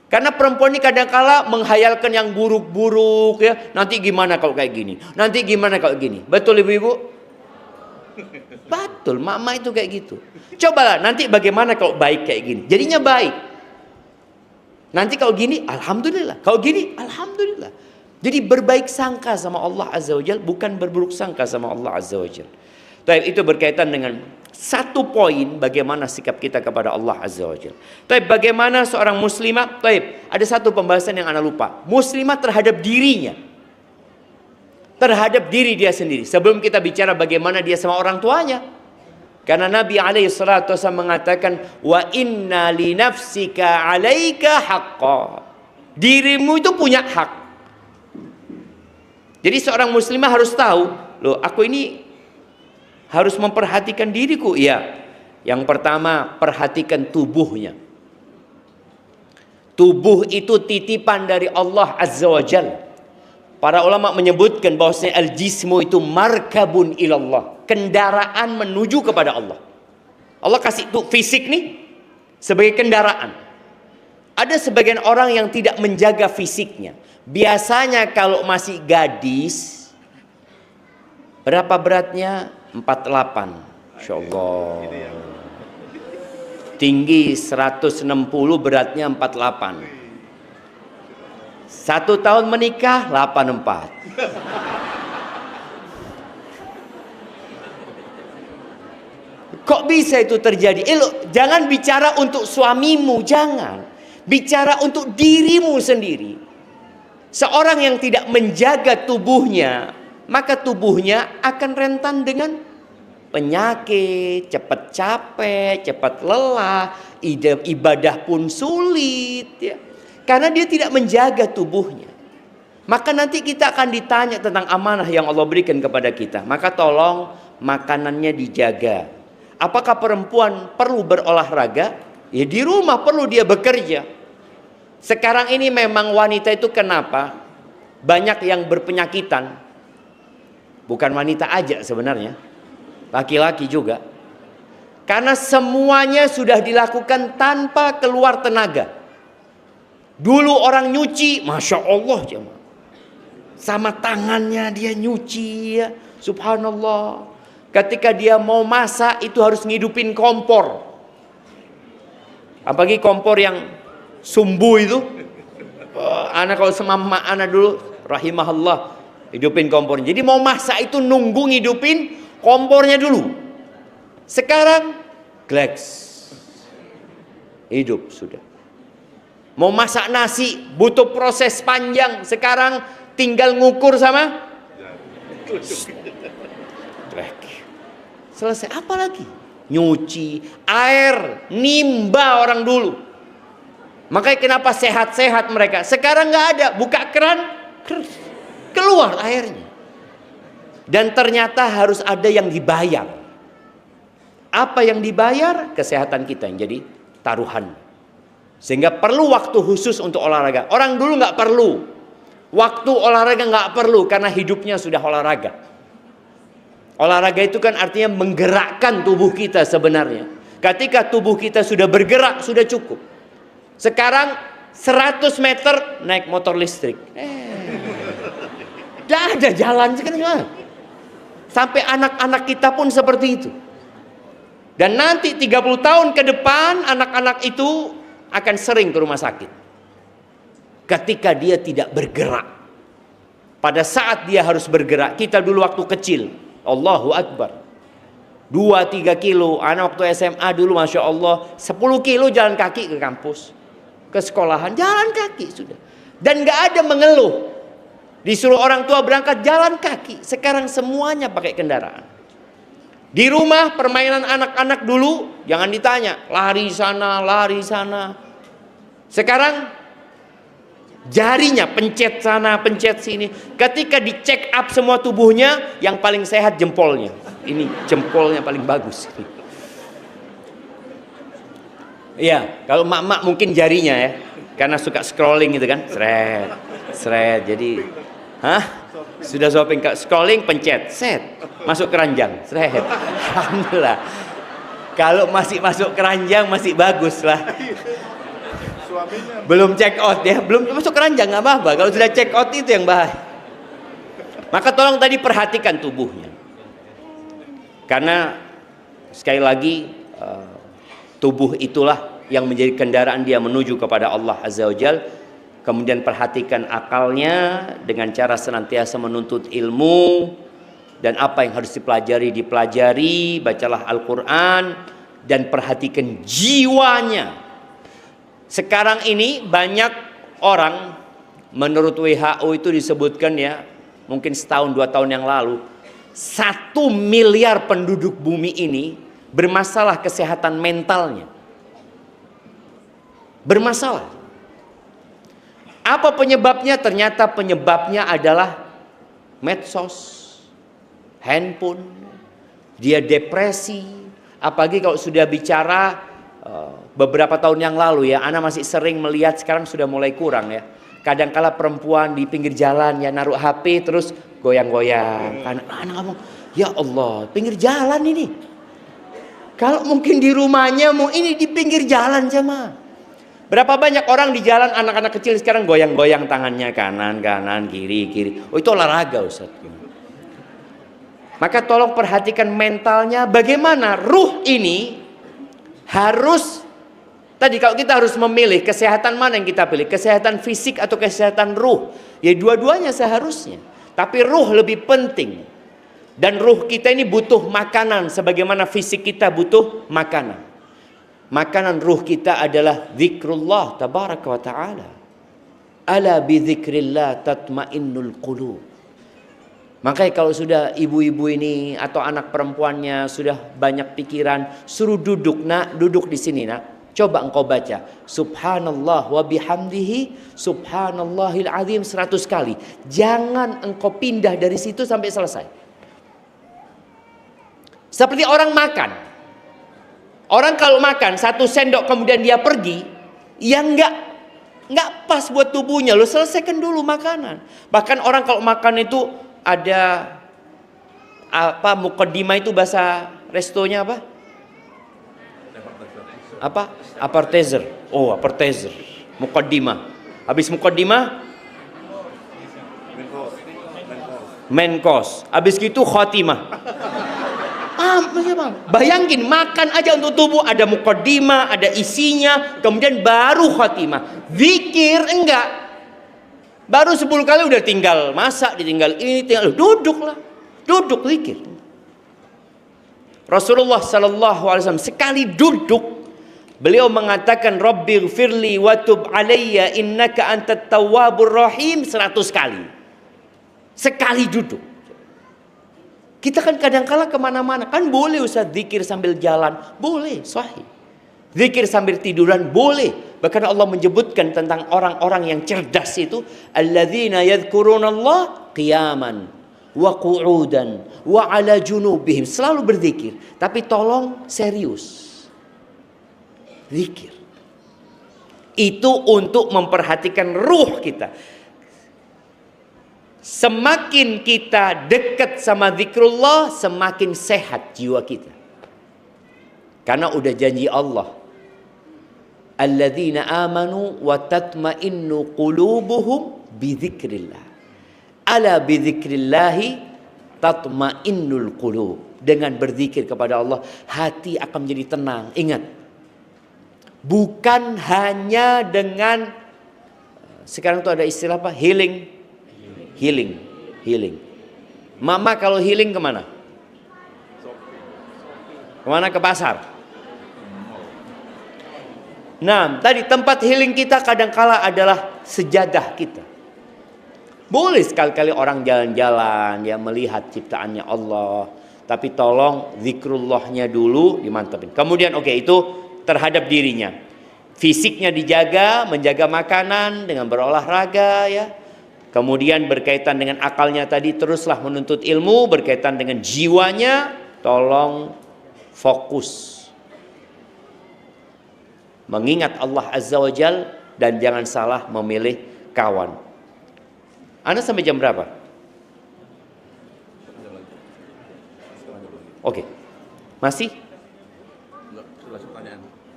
[SPEAKER 1] Karena perempuan ini kadang-kala menghayalkan yang buruk-buruk ya. Nanti gimana kalau kayak gini? Nanti gimana kalau gini? Betul ibu-ibu? Betul, mama itu kayak gitu. Cobalah nanti bagaimana kalau baik kayak gini? Jadinya baik. Nanti kalau gini, alhamdulillah. Kalau gini, alhamdulillah. Jadi berbaik sangka sama Allah Azza wa Jalla, bukan berburuk sangka sama Allah Azza wa Jalla. Itu berkaitan dengan satu poin bagaimana sikap kita kepada Allah Azza wa Jalla. Bagaimana seorang muslimah? Ada satu pembahasan yang Anda lupa. Muslimah terhadap dirinya. Terhadap diri dia sendiri. Sebelum kita bicara bagaimana dia sama orang tuanya. Karena Nabi SAW mengatakan, wa inna li nafsika alaika haqqa. Dirimu itu punya hak. Jadi seorang muslimah harus tahu, loh aku ini harus memperhatikan diriku. Iya. Yang pertama, perhatikan tubuhnya. Tubuh itu titipan dari Allah Azza wa Jalla. Para ulama menyebutkan bahwasanya al-jismu itu markabun ilallah, kendaraan menuju kepada Allah. Allah kasih tuh fisik nih sebagai kendaraan. Ada sebagian orang yang tidak menjaga fisiknya. Biasanya kalau masih gadis, berapa beratnya? 48. Insyaallah. Tinggi 160, beratnya 48. 1 tahun menikah 84. Kok bisa itu terjadi? Jangan bicara untuk suamimu, jangan. Bicara untuk dirimu sendiri. Seorang yang tidak menjaga tubuhnya, maka tubuhnya akan rentan dengan penyakit, cepat capek, cepat lelah, ibadah pun sulit ya. Karena dia tidak menjaga tubuhnya. Maka nanti kita akan ditanya tentang amanah yang Allah berikan kepada kita. Maka tolong makanannya dijaga. Apakah perempuan perlu berolahraga? Ya di rumah perlu dia bekerja. Sekarang ini memang wanita itu kenapa? Banyak yang berpenyakitan. Bukan wanita aja sebenarnya. Laki-laki juga. Karena semuanya sudah dilakukan tanpa keluar tenaga. Dulu orang nyuci, Masya Allah jemaah. Sama tangannya dia nyuci ya. Subhanallah. Ketika dia mau masak itu harus ngidupin kompor. Apalagi kompor yang sumbu itu. Anak kalau sama emak anak dulu, rahimahullah, hidupin kompornya. Jadi mau masak itu nunggu ngidupin kompornya dulu. Sekarang, gleks. Hidup sudah. Mau masak nasi butuh proses panjang. Sekarang tinggal ngukur sama selesai. Apa lagi? Nyuci, air, nimba orang dulu. Makanya kenapa sehat-sehat mereka. Sekarang nggak ada, buka keran, keluar airnya. Dan ternyata harus ada yang dibayar. Apa yang dibayar? Kesehatan kita yang jadi taruhan. Sehingga perlu waktu khusus untuk olahraga. Orang dulu nggak perlu. Waktu olahraga nggak perlu karena hidupnya sudah olahraga. Olahraga itu kan artinya menggerakkan tubuh kita sebenarnya. Ketika tubuh kita sudah bergerak, sudah cukup. Sekarang 100 meter naik motor listrik. Nggak ada jalan sekarang. Sampai anak-anak kita pun seperti itu. Dan nanti 30 tahun ke depan anak-anak itu akan sering ke rumah sakit ketika dia tidak bergerak. pada saat dia harus bergerak. Kita dulu waktu kecil, Allahu Akbar, 2-3 kilo. Anak waktu SMA dulu Masya Allah 10 kilo jalan kaki ke kampus, ke sekolahan, jalan kaki sudah. Dan gak ada mengeluh. Disuruh orang tua berangkat jalan kaki. Sekarang semuanya pakai kendaraan. Di rumah permainan anak-anak dulu jangan ditanya, lari sana, lari sana. Sekarang jarinya pencet sana, pencet sini. Ketika di check up semua tubuhnya, yang paling sehat jempolnya. Ini jempolnya paling bagus. Iya, kalau mak-mak mungkin jarinya ya, karena suka scrolling gitu kan, seret, seret. Jadi, sudah shopping, scrolling, pencet, set, masuk keranjang, seret. Alhamdulillah. Kalau masih masuk keranjang masih bagus lah. Belum check out ya, belum masuk keranjang nggak apa-apa. Kalau sudah check out itu yang bahaya. Maka tolong tadi perhatikan tubuhnya, karena sekali lagi tubuh itulah yang menjadi kendaraan dia menuju kepada Allah Azza wa Jal. Kemudian perhatikan akalnya dengan cara senantiasa menuntut ilmu, dan apa yang harus dipelajari, bacalah Al-Quran, dan perhatikan jiwanya. Sekarang ini banyak orang, menurut WHO itu disebutkan ya, mungkin setahun 2 tahun yang lalu, 1 miliar penduduk bumi ini bermasalah kesehatan mentalnya. Bermasalah. Apa penyebabnya? Ternyata penyebabnya adalah medsos, handphone, dia depresi. Apalagi kalau sudah bicara beberapa tahun yang lalu ya, Ana masih sering melihat, sekarang sudah mulai kurang ya. Kadangkala perempuan di pinggir jalan ya naruh HP terus goyang-goyang. Ana ngomong, ya Allah, pinggir jalan ini. Kalau mungkin di rumahnya, mau ini di pinggir jalan jemaah. Berapa banyak orang di jalan, anak-anak kecil sekarang goyang-goyang tangannya kanan, kiri. Oh itu olahraga Ustaz. Maka tolong perhatikan mentalnya, bagaimana ruh ini harus, tadi kalau kita harus memilih kesehatan mana yang kita pilih, kesehatan fisik atau kesehatan ruh, ya dua-duanya seharusnya. Tapi ruh lebih penting. Dan ruh kita ini butuh makanan sebagaimana fisik kita butuh makanan. Makanan ruh kita adalah zikrullah tabaraka wa ta'ala. Ala bi zikrillah tatmainnul qulub. Makanya kalau sudah ibu-ibu ini atau anak perempuannya sudah banyak pikiran, suruh duduk, nak, duduk di sini nak. Coba engkau baca subhanallah wa bihamdihi subhanallahil azim 100 kali. Jangan engkau pindah dari situ sampai selesai. Seperti orang makan. Orang kalau makan 1 sendok kemudian dia pergi, ya enggak pas buat tubuhnya. Lo selesaikan dulu makanan. Bahkan orang kalau makan itu ada apa, muqaddimah itu bahasa restonya apa? Apa? Appetizer. Oh, appetizer. Muqaddimah. Habis muqaddimah main course. Habis gitu khatimah. Bayangin makan aja untuk tubuh, ada muqaddimah, ada isinya, kemudian baru khatimah. Zikir enggak. Baru 10 kali udah tinggal masak, ditinggal ini, tinggal duduklah. Duduk zikir. Rasulullah sallallahu alaihi wasallam sekali duduk beliau mengatakan Rabbighfirli wa tub alayya innaka antat tawwabur rahim 100 kali. Sekali duduk. Kita kan kadang-kala kemana-mana, kan boleh Ustaz zikir sambil jalan, boleh, sahih. Zikir sambil tiduran boleh. Bahkan Allah menyebutkan tentang orang-orang yang cerdas itu, alladzina yadhkurunallah qiyaman wa qu'udan wa ala junubihim, selalu berzikir, tapi tolong serius. Zikir itu untuk memperhatikan ruh kita. Semakin kita dekat sama zikrullah, semakin sehat jiwa kita. Karena udah janji Allah, alladzina amanu wa tatmainnu qulubuhum bi dzikrillah. Ala bi dzikrillahi tatmainnul qulub. Dengan berzikir kepada Allah, hati akan menjadi tenang. Ingat, bukan hanya dengan, sekarang tuh ada istilah apa? Healing. Healing. Mama kalau healing kemana? Kemana? Ke pasar. Nah, tadi tempat healing kita kadangkala adalah sejadah kita. Boleh sekali-kali orang jalan-jalan, ya melihat ciptaannya Allah. Tapi tolong zikrullahnya dulu dimantapin. Kemudian itu terhadap dirinya. Fisiknya dijaga, menjaga makanan dengan berolahraga ya. Kemudian berkaitan dengan akalnya tadi teruslah menuntut ilmu, berkaitan dengan jiwanya tolong fokus. Mengingat Allah Azza wa Jal dan jangan salah memilih kawan. Anda sampai jam berapa? Oke. Masih?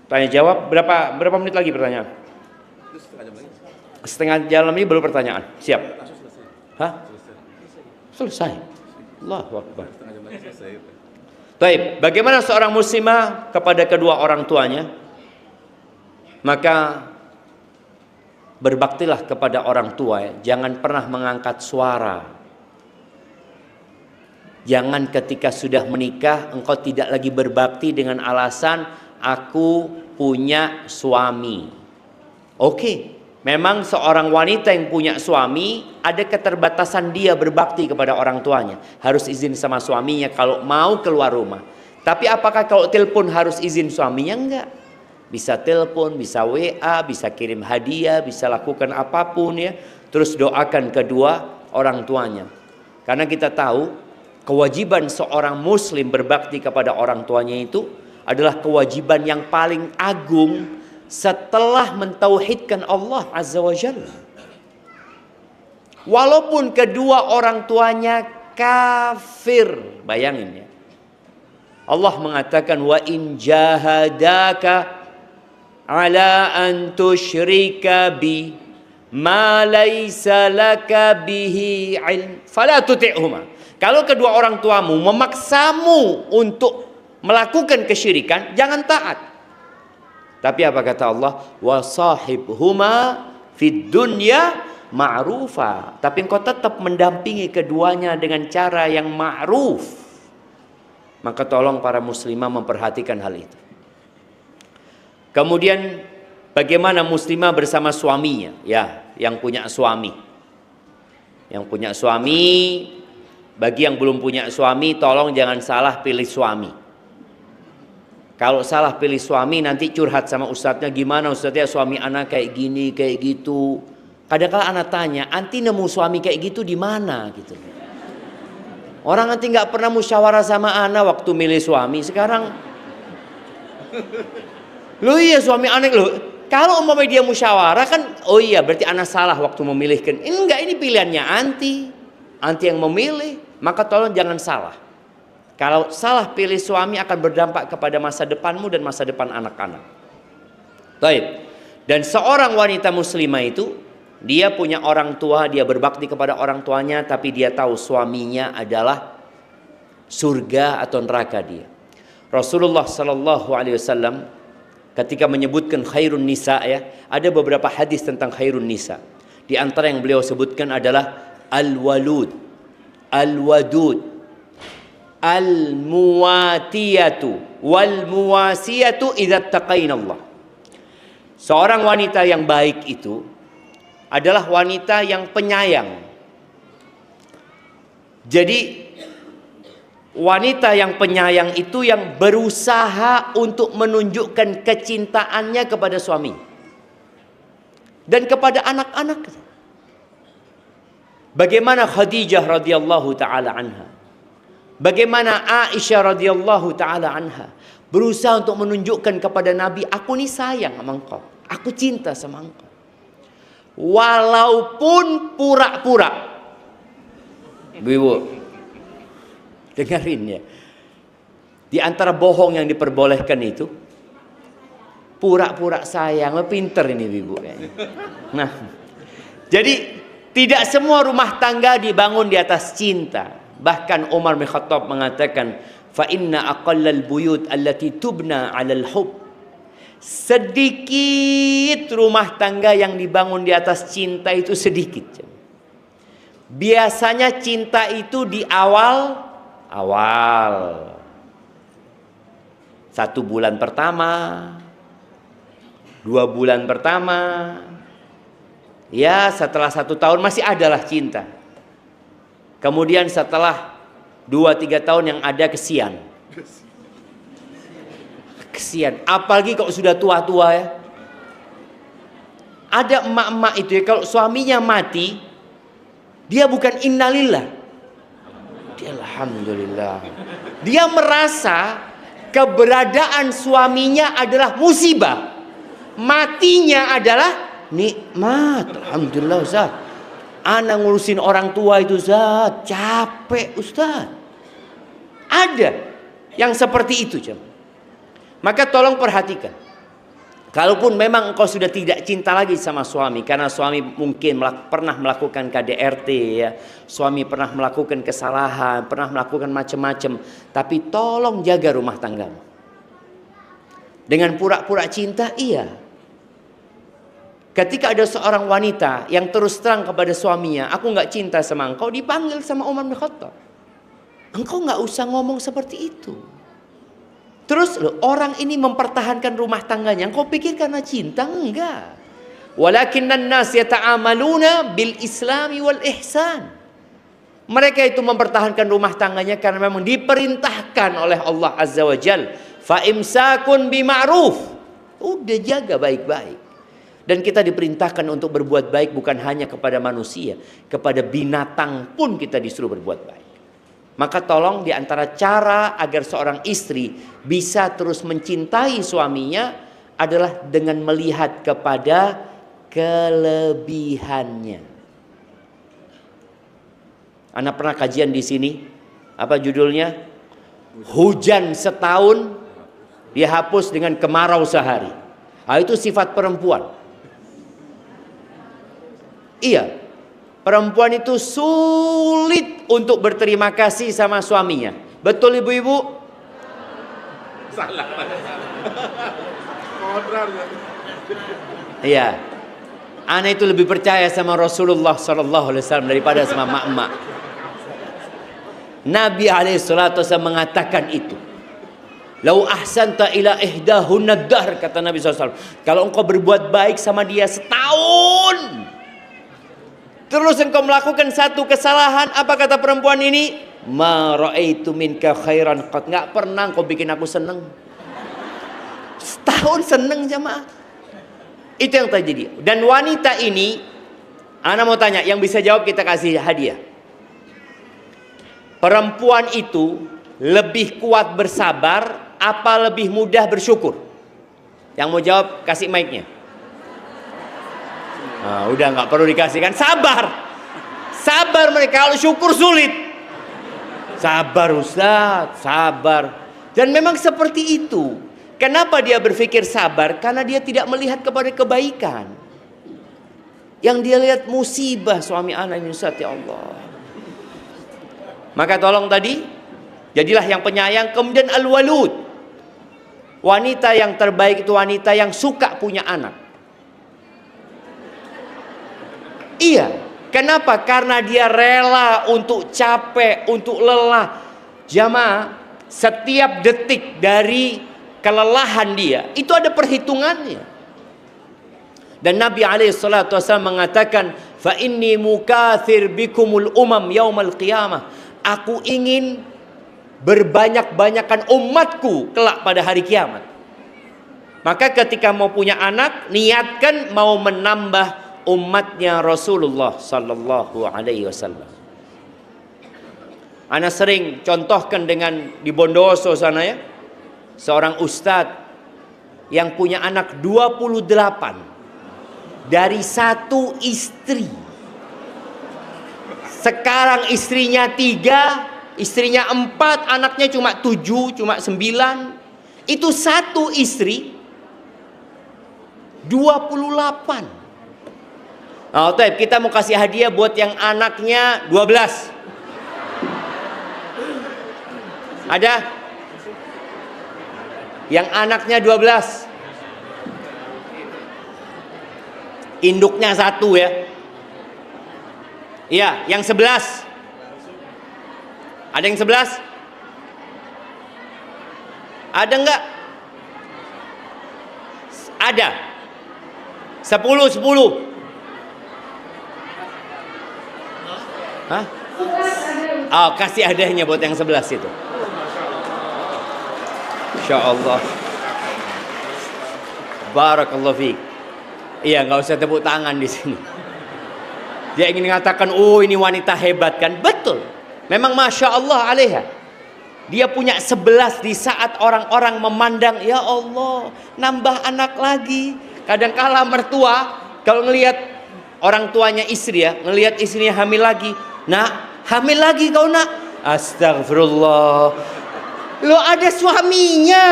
[SPEAKER 1] Tanya jawab berapa menit lagi pertanyaan? Setengah jam lagi baru pertanyaan. Siap? Hah? Selesai. Allahu Akbar. Baik, bagaimana seorang muslimah kepada kedua orang tuanya? Maka berbaktilah kepada orang tua ya. Jangan pernah mengangkat suara. Jangan ketika sudah menikah engkau tidak lagi berbakti dengan alasan aku punya suami. Oke, memang seorang wanita yang punya suami ada keterbatasan dia berbakti kepada orang tuanya. Harus izin sama suaminya kalau mau keluar rumah. Tapi apakah kalau telepon harus izin suaminya? Enggak. Bisa telepon, bisa WA, bisa kirim hadiah, bisa lakukan apapun ya. Terus doakan kedua orang tuanya. Karena kita tahu kewajiban seorang muslim berbakti kepada orang tuanya itu adalah kewajiban yang paling agung setelah mentauhidkan Allah Azza wa Jalla. Walaupun kedua orang tuanya kafir, bayangin ya. Allah mengatakan wa in jahadaka ala an tusyrika bi ma laysa laka bihi ilm fala tuti'huma. Kalau kedua orang tuamu memaksamu untuk melakukan kesyirikan, jangan taat. Tapi apa kata Allah? Wa sahibhuma fid dunya ma'rufa. Tapi engkau tetap mendampingi keduanya dengan cara yang ma'ruf. Maka tolong para muslimah memperhatikan hal itu. Kemudian bagaimana muslimah bersama suaminya? Ya, yang punya suami. Yang punya suami, bagi yang belum punya suami, tolong jangan salah pilih suami. Kalau salah pilih suami nanti curhat sama ustadznya, gimana ustadznya suami anak kayak gini, kayak gitu. Kadang-kadang anak tanya, anti nemu suami kayak gitu di mana gitu. Orang nanti nggak pernah musyawarah sama anak waktu milih suami. Sekarang, lo iya suami anak lo. Kalau umpamanya dia musyawarah kan, oh iya berarti anak salah waktu memilihkan. Enggak, ini pilihannya anti yang memilih. Maka tolong jangan salah. Kalau salah pilih suami akan berdampak kepada masa depanmu dan masa depan anak-anak. Baik. Dan seorang wanita muslimah itu, dia punya orang tua, dia berbakti kepada orang tuanya, tapi dia tahu suaminya adalah surga atau neraka dia. Rasulullah sallallahu alaihi wasallam ketika menyebutkan khairun nisa ya, ada beberapa hadis tentang khairun nisa. Di antara yang beliau sebutkan adalah al-walud, al-wadud, al-muwatiyatu, wal-muwasiyatu idza taqainallah. Seorang wanita yang baik itu adalah wanita yang penyayang. Jadi wanita yang penyayang itu yang berusaha untuk menunjukkan kecintaannya kepada suami dan kepada anak-anak. Bagaimana Khadijah radhiyallahu taala anha, bagaimana Aisyah radhiyallahu taala anha berusaha untuk menunjukkan kepada Nabi, aku nih sayang sama engkau, aku cinta sama engkau. Walaupun pura-pura. Ibu, dengarin ya. Di antara bohong yang diperbolehkan itu pura-pura sayang. Pinter ini ibu kayaknya. Nah, jadi tidak semua rumah tangga dibangun di atas cinta. Bahkan Umar bin Khattab mengatakan, fa inna aqallal buyut allati tubna 'alal hub. Sedikit rumah tangga yang dibangun di atas cinta itu sedikit. Biasanya cinta itu di awal. 1 bulan pertama, 2 bulan pertama, ya setelah 1 tahun masih adalah cinta. Kemudian setelah 2-3 tahun yang ada kesian. Apalagi kalau sudah tua-tua ya. Ada emak-emak itu ya, kalau suaminya mati, dia bukan innalillah, dia alhamdulillah. Dia merasa keberadaan suaminya adalah musibah, matinya adalah nikmat. Alhamdulillah Ustaz, ana ngurusin orang tua itu Ustaz, capek Ustaz. Ada yang seperti itu jemaah. Maka tolong perhatikan, kalaupun memang engkau sudah tidak cinta lagi sama suami, karena suami mungkin pernah melakukan KDRT ya, suami pernah melakukan kesalahan, pernah melakukan macam-macam, tapi tolong jaga rumah tanggamu. Dengan pura-pura cinta, iya. Ketika ada seorang wanita yang terus terang kepada suaminya, aku nggak cinta sama engkau, dipanggil sama Umar bin Khattab. Engkau nggak usah ngomong seperti itu. Terus loh, orang ini mempertahankan rumah tangganya, engkau pikir karena cinta? Enggak. Walakinnan nas yata'amaluna bil islami wal ihsan. Mereka itu mempertahankan rumah tangganya karena memang diperintahkan oleh Allah Azza wa Jal. Fa imsakun bima'ruf. Udah jaga baik-baik. Dan kita diperintahkan untuk berbuat baik bukan hanya kepada manusia, kepada binatang pun kita disuruh berbuat baik. Maka tolong, di antara cara agar seorang istri bisa terus mencintai suaminya adalah dengan melihat kepada kelebihannya. Anak pernah kajian di sini, apa judulnya? Hujan setahun dihapus dengan kemarau sehari. Itu sifat perempuan. Iya. Perempuan itu sulit untuk berterima kasih sama suaminya. Betul ibu-ibu?
[SPEAKER 5] Salah. Kodrar.
[SPEAKER 1] Iya. Ana itu lebih percaya sama Rasulullah SAW daripada sama mak-mak. Nabi SAW mengatakan itu. Lau ahsanta ila ihdahunna dahr, kata Nabi SAW. Kalau engkau berbuat baik sama dia setahun, terus engkau melakukan satu kesalahan, apa kata perempuan ini? Ma ra'aitu minka khairan qat. Enggak pernah engkau bikin aku seneng. Setahun seneng jemaah. Itu yang terjadi. Dan wanita ini, ana mau tanya, yang bisa jawab kita kasih hadiah. Perempuan itu lebih kuat bersabar apa lebih mudah bersyukur? Yang mau jawab kasih mic-nya. Nah, udah nggak perlu dikasihkan, sabar mereka. Kalau syukur sulit, sabar Ustaz, sabar. Dan memang seperti itu. Kenapa dia berpikir sabar? Karena dia tidak melihat kepada kebaikan. Yang dia lihat musibah suami anak ini Ustaz, ya Allah. Maka tolong tadi, jadilah yang penyayang. Kemudian al-walud, wanita yang terbaik itu wanita yang suka punya anak. Iya, kenapa? Karena dia rela untuk capek, untuk lelah. Jamaah, setiap detik dari kelelahan dia, itu ada perhitungannya. Dan Nabi SAW mengatakan, fa inni mukathir bikumul umam yaumal qiyamah. Aku ingin berbanyak-banyakan umatku kelak pada hari kiamat. Maka ketika mau punya anak, niatkan mau menambah umatnya Rasulullah sallallahu alaihi wasallam. Ana sering contohkan dengan di Bondowoso sana ya. Seorang ustadz yang punya anak 28 dari satu istri. Sekarang istrinya 3, istrinya 4, anaknya cuma 7, cuma 9. Itu satu istri 28. Nah, Taib, kita mau kasih hadiah buat yang anaknya 12. Ada? Yang anaknya 12. Induknya 1 ya. Iya, yang 11. Ada yang 11? Ada enggak? Ada. 10. Hah? Oh, kasih hadiahnya buat yang 11 itu. Insya Allah. Barakallahu fiik. Iya, nggak usah tepuk tangan di sini. Dia ingin mengatakan, oh ini wanita hebat kan? Betul. Memang Masya Allah alaiha. Dia punya 11 di saat orang-orang memandang, ya Allah, nambah anak lagi. Kadang-kala mertua, kalau ngelihat orang tuanya istri ya, ngelihat istrinya hamil lagi. Nak, hamil lagi kau nak? Astagfirullah. Lo ada suaminya.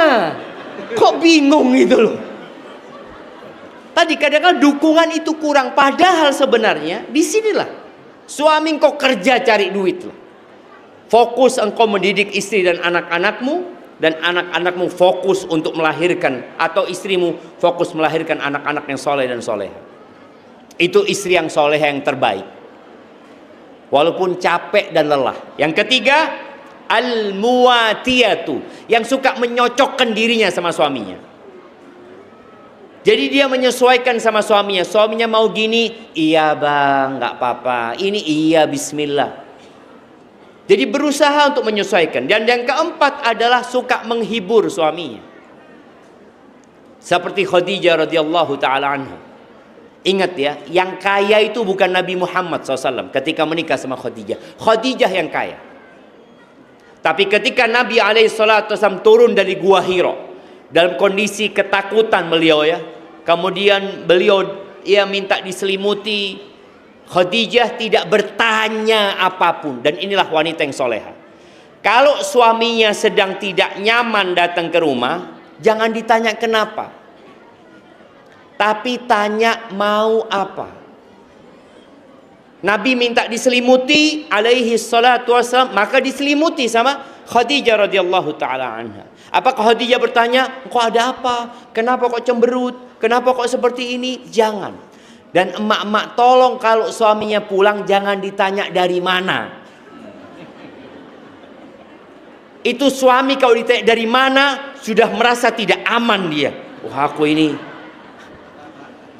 [SPEAKER 1] Kok bingung gitu loh. Tadi kadang-kadang dukungan itu kurang. Padahal sebenarnya disinilah suami kau kerja cari duit loh. Fokus engkau mendidik istri dan anak-anakmu, dan anak-anakmu fokus untuk melahirkan, atau istrimu fokus melahirkan anak-anak yang soleh dan soleha. Itu istri yang soleha yang terbaik, walaupun capek dan lelah. Yang ketiga, al-muwatiyatu, yang suka menyocokkan dirinya sama suaminya. Jadi dia menyesuaikan sama suaminya. Suaminya mau gini, iya bang, nggak apa-apa. Ini iya, bismillah. Jadi berusaha untuk menyesuaikan. Dan yang keempat adalah suka menghibur suaminya. Seperti Khadijah radhiyallahu taala anha. Ingat ya, yang kaya itu bukan Nabi Muhammad SAW ketika menikah sama Khadijah. Khadijah yang kaya. Tapi ketika Nabi SAW turun dari Gua Hira dalam kondisi ketakutan beliau ya, kemudian beliau minta diselimuti. Khadijah tidak bertanya apapun. Dan inilah wanita yang soleha. Kalau suaminya sedang tidak nyaman datang ke rumah, jangan ditanya kenapa, tapi tanya mau apa. Nabi minta diselimuti alaihi salatu wassalam, maka diselimuti sama Khadijah radhiyallahu taala anha. Apakah Khadijah bertanya, "Kok ada apa? Kenapa kok cemberut? Kenapa kok seperti ini?" Jangan. Dan emak-emak tolong kalau suaminya pulang jangan ditanya dari mana. Itu suami kalau ditanya dari mana sudah merasa tidak aman dia. Wah, aku ini.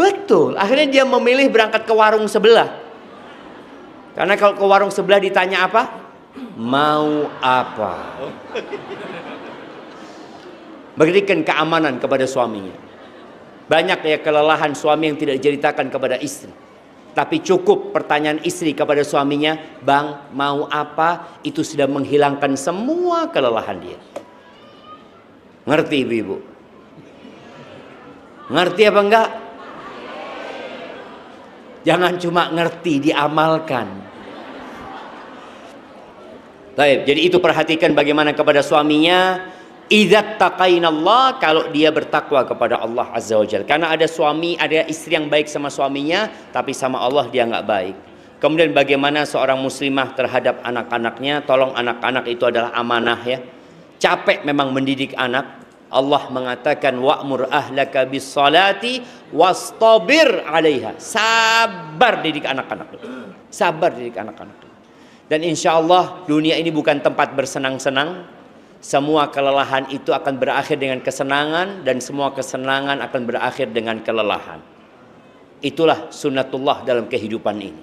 [SPEAKER 1] Betul. Akhirnya dia memilih berangkat ke warung sebelah. Karena kalau ke warung sebelah ditanya apa? Mau apa? Berikan keamanan kepada suaminya. Banyak ya kelelahan suami yang tidak diceritakan kepada istri. Tapi cukup pertanyaan istri kepada suaminya, "Bang, mau apa?" Itu sudah menghilangkan semua kelelahan dia. Ngerti ibu-ibu? Ngerti apa enggak? Jangan cuma ngerti, diamalkan. Baik, jadi itu perhatikan bagaimana kepada suaminya. Idza taqainallah, kalau dia bertakwa kepada Allah Azza wa Jalla. Karena ada suami, ada istri yang baik sama suaminya, tapi sama Allah dia nggak baik. Kemudian bagaimana seorang muslimah terhadap anak-anaknya. Tolong, anak-anak itu adalah amanah ya. Capek memang mendidik anak. Allah mengatakan wa'mur ahlaka bis salati wastabir 'alaiha. Sabar didik anak-anak. Sabar didik anak-anak. Dan insya Allah dunia ini bukan tempat bersenang-senang. Semua kelelahan itu akan berakhir dengan kesenangan, dan semua kesenangan akan berakhir dengan kelelahan. Itulah sunnatullah dalam kehidupan ini.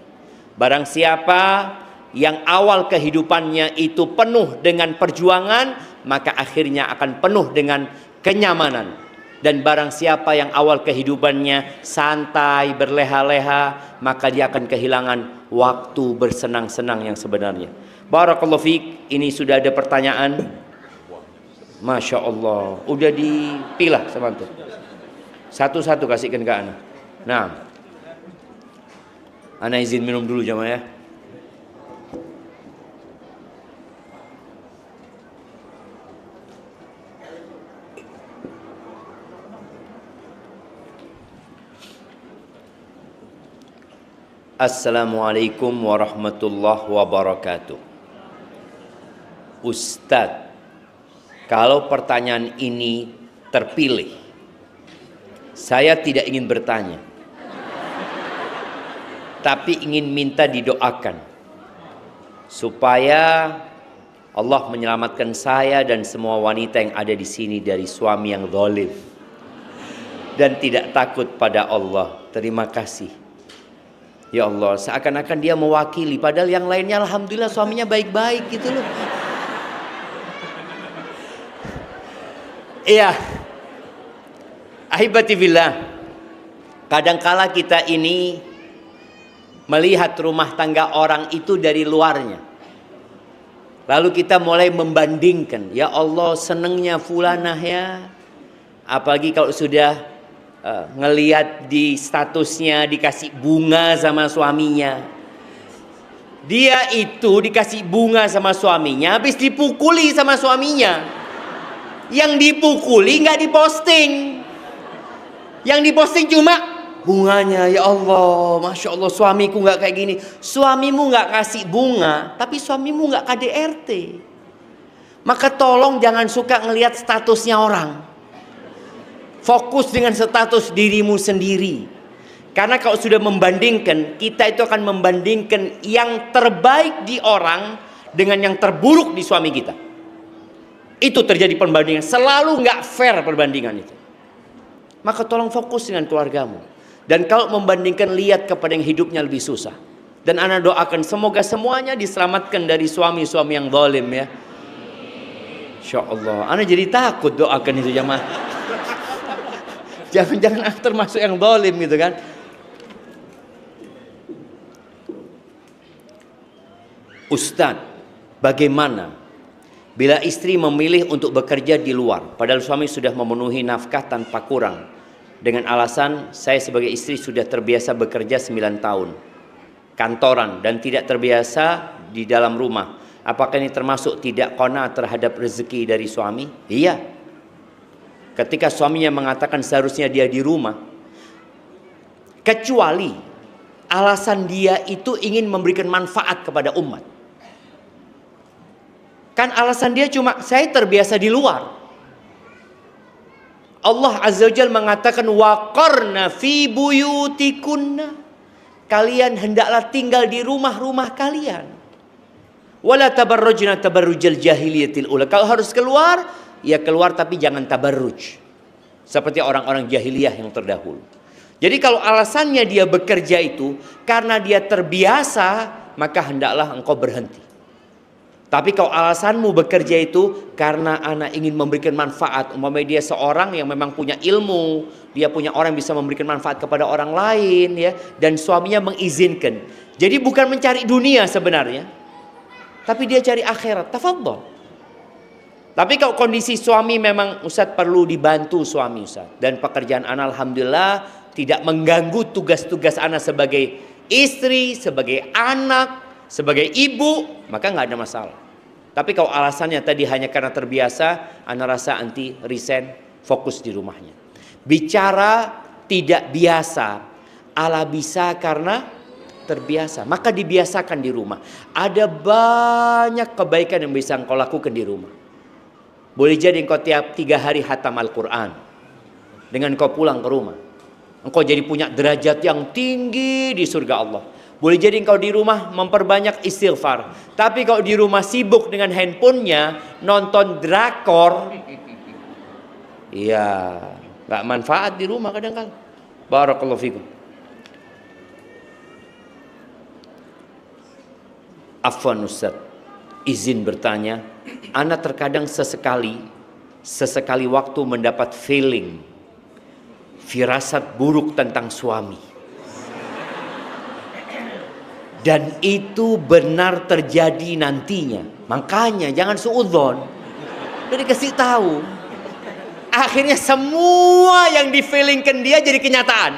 [SPEAKER 1] Barang siapa yang awal kehidupannya itu penuh dengan perjuangan, maka akhirnya akan penuh dengan kenyamanan. Dan barang siapa yang awal kehidupannya santai, berleha-leha, maka dia akan kehilangan waktu bersenang-senang yang sebenarnya. Barakallahu fiik. Ini sudah ada pertanyaan. Masya Allah, udah dipilah sama antum. Satu-satu kasihkan ke ana. Nah, ana izin minum dulu jamaah ya. Assalamualaikum warahmatullahi wabarakatuh. Ustadz, kalau pertanyaan ini terpilih, saya tidak ingin bertanya. tapi ingin minta didoakan supaya Allah menyelamatkan saya dan semua wanita yang ada di sini dari suami yang zalim dan tidak takut pada Allah. Terima kasih. Ya Allah, seakan-akan dia mewakili, padahal yang lainnya alhamdulillah suaminya baik-baik gitu loh. Iya. Ahibati billah, kadangkala kita ini melihat rumah tangga orang itu dari luarnya. Lalu kita mulai membandingkan, ya Allah senengnya fulanah ya. Apalagi kalau sudah ngelihat di statusnya dikasih bunga sama suaminya. Dia itu dikasih bunga sama suaminya, habis dipukuli sama suaminya. Yang dipukuli nggak diposting. Yang diposting cuma bunganya. Ya Allah, Masya Allah suamiku nggak kayak gini. Suamimu nggak kasih bunga, tapi suamimu nggak KDRT. Maka tolong jangan suka ngelihat statusnya orang. Fokus dengan status dirimu sendiri. Karena kalau sudah membandingkan, kita itu akan membandingkan yang terbaik di orang dengan yang terburuk di suami kita. Itu terjadi perbandingan. Selalu nggak fair perbandingan itu. Maka tolong fokus dengan keluargamu. Dan kalau membandingkan, lihat kepada yang hidupnya lebih susah. Dan ana doakan semoga semuanya diselamatkan dari suami-suami yang zalim ya. Insya Allah. Ana jadi takut doakan itu jamaah. Jangan-jangan ana termasuk yang zalim gitu kan. Ustadz, bagaimana bila istri memilih untuk bekerja di luar, padahal suami sudah memenuhi nafkah tanpa kurang, dengan alasan saya sebagai istri sudah terbiasa bekerja 9 tahun, kantoran, dan tidak terbiasa di dalam rumah. Apakah ini termasuk tidak qanaah terhadap rezeki dari suami? Iya. Ketika suaminya mengatakan seharusnya dia di rumah, kecuali alasan dia itu ingin memberikan manfaat kepada umat. Kan alasan dia cuma saya terbiasa di luar. Allah Azza wa Jalla mengatakan waqarna fi buyutikunna. Kalian hendaklah tinggal di rumah-rumah kalian. Wala tabarrujna tabarrujal jahiliyatil ula. Kalau harus keluar, ya keluar tapi jangan tabarruj. Seperti orang-orang jahiliyah yang terdahulu. Jadi kalau alasannya dia bekerja itu karena dia terbiasa, maka hendaklah engkau berhenti. Tapi kalau alasanmu bekerja itu karena anak ingin memberikan manfaat, umpamanya dia seorang yang memang punya ilmu, dia punya orang yang bisa memberikan manfaat kepada orang lain ya, dan suaminya mengizinkan. Jadi bukan mencari dunia sebenarnya, tapi dia cari akhirat. Tafadhol. Tapi kalau kondisi suami memang Ustadz perlu dibantu suami Ustadz, dan pekerjaan ana alhamdulillah tidak mengganggu tugas-tugas ana sebagai istri, sebagai anak, sebagai ibu, maka nggak ada masalah. Tapi kalau alasannya tadi hanya karena terbiasa, ana rasa anti resign, fokus di rumahnya. Bicara tidak biasa, ala bisa karena terbiasa, maka dibiasakan di rumah. Ada banyak kebaikan yang bisa engkau lakukan di rumah. Boleh jadi engkau tiap 3 hari hatam Al-Quran. Dengan engkau pulang ke rumah, engkau jadi punya derajat yang tinggi di surga Allah. Boleh jadi engkau di rumah memperbanyak istighfar. Tapi kalau di rumah sibuk dengan handphonenya, nonton drakor, iya, gak manfaat di rumah kadang-kadang. Barakallahu fikum. Afwan Ustaz, izin bertanya, ana terkadang sesekali waktu mendapat feeling, firasat buruk tentang suami. Dan itu benar terjadi nantinya. Makanya jangan suudzon. Udah dikasih tahu. Akhirnya semua yang di-feelingkan dia jadi kenyataan.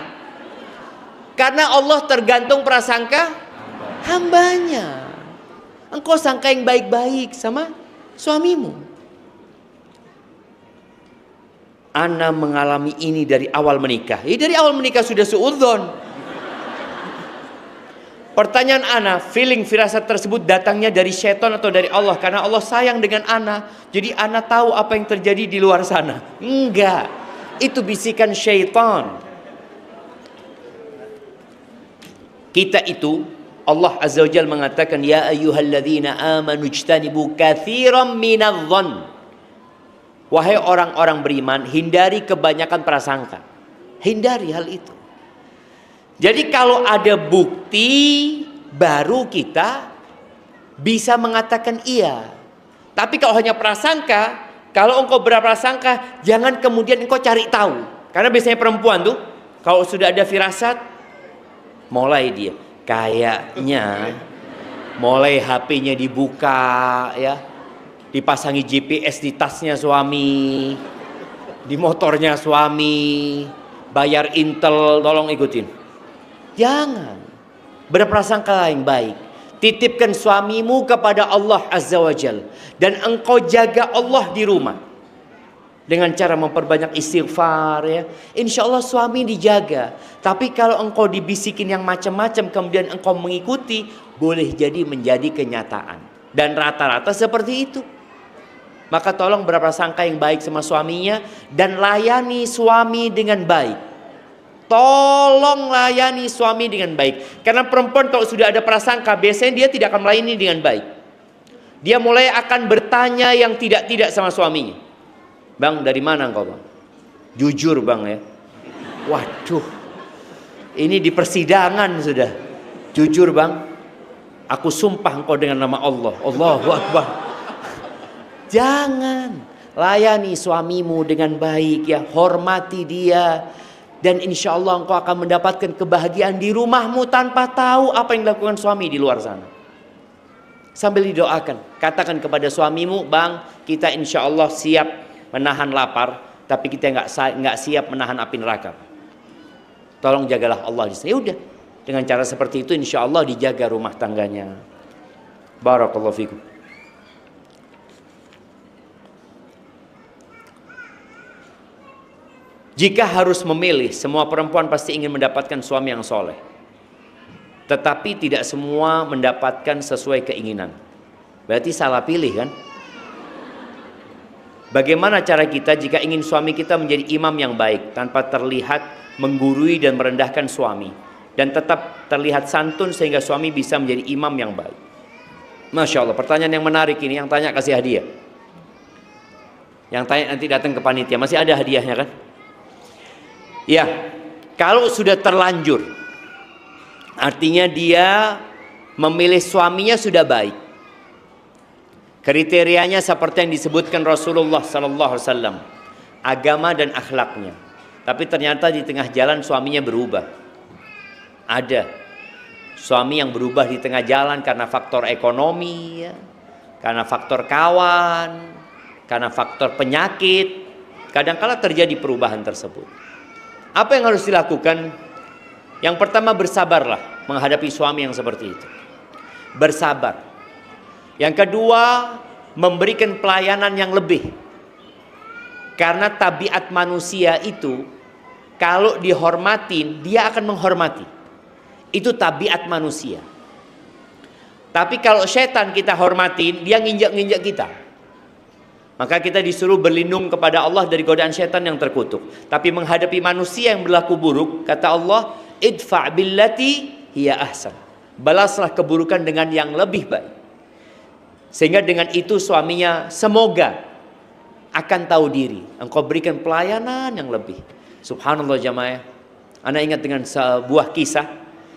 [SPEAKER 1] Karena Allah tergantung prasangka hambanya. Engkau sangka yang baik-baik sama suamimu. Ana mengalami ini dari awal menikah. Dari awal menikah sudah suudzon. Pertanyaan ana, feeling firasat tersebut datangnya dari syaitan atau dari Allah? Karena Allah sayang dengan ana, jadi ana tahu apa yang terjadi di luar sana. Enggak, itu bisikan syaitan. kita itu, Allah Azza wa Jalla mengatakan, ya ayyuhalladzina amanu ijtanibu katsiran minadh-dhann. Wahai orang-orang beriman, hindari kebanyakan prasangka. Hindari hal itu. Jadi kalau ada bukti, baru kita bisa mengatakan iya. Tapi kalau hanya prasangka, kalau engkau berprasangka, jangan kemudian engkau cari tahu. Karena biasanya perempuan tuh, kalau sudah ada firasat, mulai dia kayaknya, mulai HP-nya dibuka, ya, dipasangi GPS di tasnya suami, di motornya suami, bayar Intel, tolong ikutin. Jangan berprasangka yang baik. Titipkan suamimu kepada Allah Azza wa Jal, dan engkau jaga Allah di rumah dengan cara memperbanyak istighfar, ya. Insya Allah suami dijaga. Tapi kalau engkau dibisikin yang macam-macam kemudian engkau mengikuti, boleh jadi menjadi kenyataan. Dan rata-rata seperti itu. Maka tolong berprasangka yang baik sama suaminya dan layani suami dengan baik. Tolong layani suami dengan baik. Karena perempuan kalau sudah ada prasangka, biasanya dia tidak akan melayani dengan baik. Dia mulai akan bertanya yang tidak-tidak sama suaminya. Bang, dari mana engkau, bang? Jujur, bang, ya. Waduh, ini di persidangan sudah. Jujur, bang, aku sumpah engkau dengan nama Allah. Allahu Akbar. Jangan. Layani suamimu dengan baik, ya. Hormati dia. Dan insya Allah engkau akan mendapatkan kebahagiaan di rumahmu tanpa tahu apa yang dilakukan suami di luar sana. Sambil didoakan, katakan kepada suamimu, bang, kita insya Allah siap menahan lapar, tapi kita nggak siap menahan api neraka. Tolong jagalah Allah di sini. Ya udah, dengan cara seperti itu insya Allah dijaga rumah tangganya. Barakallahu fikum. Jika harus memilih, semua perempuan pasti ingin mendapatkan suami yang soleh. Tetapi tidak semua mendapatkan sesuai keinginan. Berarti salah pilih, kan? Bagaimana cara kita jika ingin suami kita menjadi imam yang baik, tanpa terlihat menggurui dan merendahkan suami, dan tetap terlihat santun sehingga suami bisa menjadi imam yang baik? Masya Allah, pertanyaan yang menarik ini. Yang tanya kasih hadiah. Yang tanya nanti datang ke panitia. Masih ada hadiahnya, kan? Ya, kalau sudah terlanjur, artinya dia memilih suaminya sudah baik. Kriterianya seperti yang disebutkan Rasulullah SAW, agama dan akhlaknya. Tapi ternyata di tengah jalan suaminya berubah. Ada suami yang berubah di tengah jalan karena faktor ekonomi, ya, karena faktor kawan, karena faktor penyakit. Kadang-kala terjadi perubahan tersebut. Apa yang harus dilakukan? Yang pertama, bersabarlah menghadapi suami yang seperti itu. Bersabar. Yang kedua, memberikan pelayanan yang lebih. Karena tabiat manusia itu, kalau dihormatin, dia akan menghormati. Itu tabiat manusia. Tapi kalau setan kita hormatin, dia nginjak-nginjak kita. Maka kita disuruh berlindung kepada Allah dari godaan setan yang terkutuk. Tapi menghadapi manusia yang berlaku buruk, kata Allah, idfa' billati hiya ahsan. Balaslah keburukan dengan yang lebih baik. Sehingga dengan itu suaminya semoga akan tahu diri. Engkau berikan pelayanan yang lebih. Subhanallah jamaah. Ana ingat dengan sebuah kisah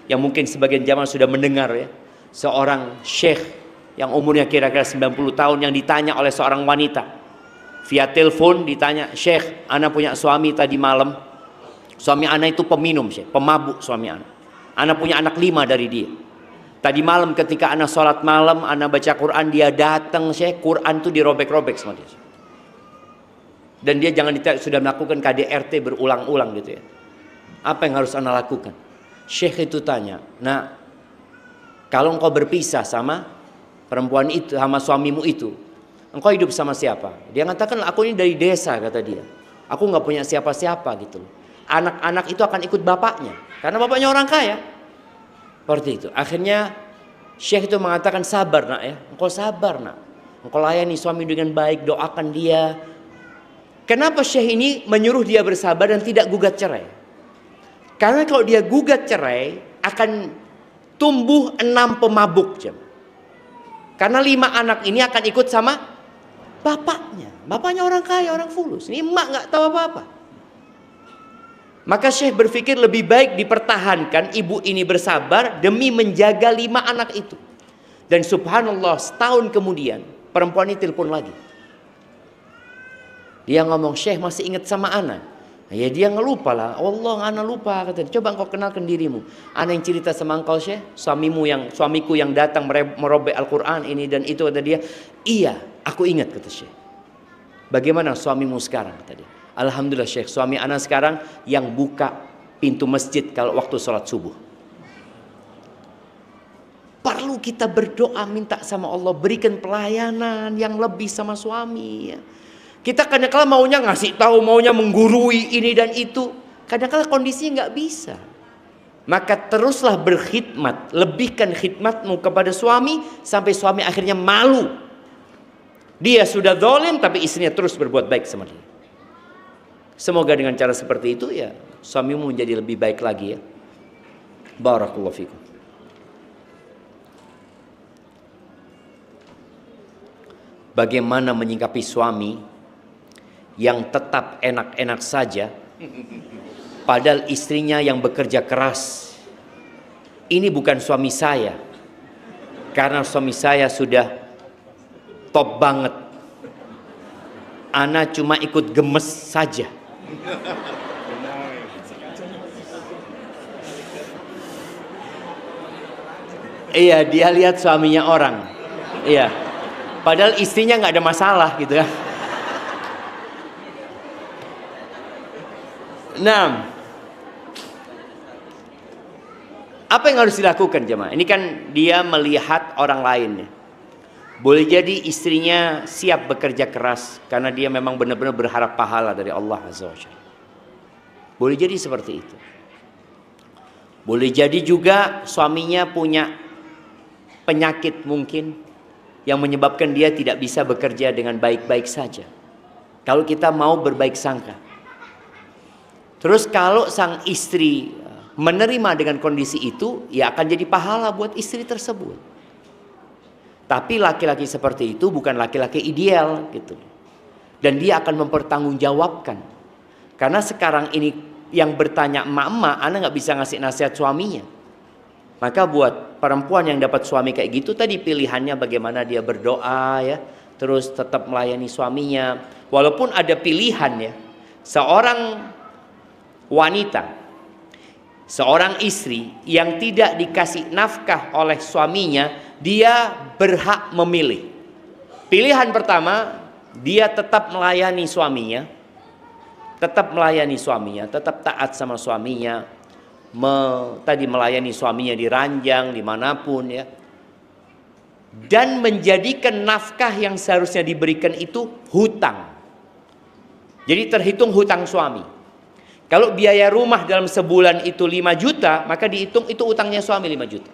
[SPEAKER 1] yang mungkin sebagian jamaah sudah mendengar, ya. Seorang syekh yang umurnya kira-kira 90 tahun yang ditanya oleh seorang wanita via telepon, ditanya, "Syekh, ana punya suami tadi malam. Suami ana itu peminum, Syekh, pemabuk suami ana. Ana punya anak 5 dari dia. Tadi malam ketika ana sholat malam, ana baca Quran, dia datang, Syekh, Quran itu dirobek-robek sama dia. Dan dia jangan ditanya, sudah melakukan KDRT berulang-ulang gitu, ya. Apa yang harus ana lakukan?" Syekh itu tanya, "Nah, kalau engkau berpisah sama perempuan itu, sama suamimu itu, engkau hidup sama siapa?" Dia mengatakan, "Aku ini dari desa," kata dia. "Aku nggak punya siapa-siapa gitu. Anak-anak itu akan ikut bapaknya, karena bapaknya orang kaya." Seperti itu. Akhirnya Syekh itu mengatakan, "Sabar nak, ya. Engkau sabar nak. Engkau layani suami dengan baik, doakan dia." Kenapa Syekh ini menyuruh dia bersabar dan tidak gugat cerai? Karena kalau dia gugat cerai, akan tumbuh 6 pemabuk. Karena 5 anak ini akan ikut sama bapaknya. Bapaknya orang kaya, orang fulus. Ini emak nggak tahu apa-apa. Maka Syekh berpikir lebih baik dipertahankan, ibu ini bersabar demi menjaga 5 anak itu. Dan subhanallah, setahun kemudian perempuan ini telepon lagi. Dia ngomong, Syekh masih ingat sama ana? Ya dia ngelupa lah. Allah, ana lupa. Katanya, coba engkau kenalkan dirimu. Ana yang cerita sama engkau, Syekh, suamiku yang datang merobek Al-Quran ini dan itu, kata dia. Iya, aku ingat, kata Syekh. Bagaimana suamimu sekarang, kata dia. Alhamdulillah Syekh, suami ana sekarang yang buka pintu masjid kalau waktu sholat subuh. Perlu kita berdoa minta sama Allah berikan pelayanan yang lebih sama suami, ya. Kita kadang-kala maunya ngasih tahu, maunya menggurui ini dan itu. Kadang-kala kondisinya nggak bisa. Maka teruslah berkhidmat, lebihkan khidmatmu kepada suami sampai suami akhirnya malu. Dia sudah zalim tapi istrinya terus berbuat baik sama dia. Semoga dengan cara seperti itu ya suamimu menjadi lebih baik lagi, ya. Barakallahu fikum. Bagaimana menyikapi suami yang tetap enak-enak saja padahal istrinya yang bekerja keras? Ini bukan suami saya, karena suami saya sudah top banget. Ana cuma ikut gemes saja. Iya, dia lihat suaminya orang. Iya, padahal istrinya nggak ada masalah gitu ya. Nah, apa yang harus dilakukan jemaah? Ini kan dia melihat orang lain. Boleh jadi istrinya siap bekerja keras karena dia memang benar-benar berharap pahala dari Allah Azza wa Jalla. Boleh jadi seperti itu. Boleh jadi juga suaminya punya penyakit mungkin yang menyebabkan dia tidak bisa bekerja dengan baik-baik saja. Kalau kita mau berbaik sangka. Terus kalau sang istri menerima dengan kondisi itu, ya akan jadi pahala buat istri tersebut. Tapi laki-laki seperti itu bukan laki-laki ideal gitu. Dan dia akan mempertanggungjawabkan. Karena sekarang ini yang bertanya emak-emak, ana nggak bisa ngasih nasihat suaminya. Maka buat perempuan yang dapat suami kayak gitu, tadi pilihannya bagaimana dia berdoa, ya, terus tetap melayani suaminya. Walaupun ada pilihan, ya, seorang wanita, seorang istri yang tidak dikasih nafkah oleh suaminya, dia berhak memilih. Pilihan pertama, dia tetap melayani suaminya, tetap taat sama suaminya, tadi melayani suaminya di ranjang, dimanapun, ya, dan menjadikan nafkah yang seharusnya diberikan itu hutang. Jadi terhitung hutang suami. Kalau biaya rumah dalam sebulan itu 5 juta, maka dihitung itu utangnya suami 5 juta.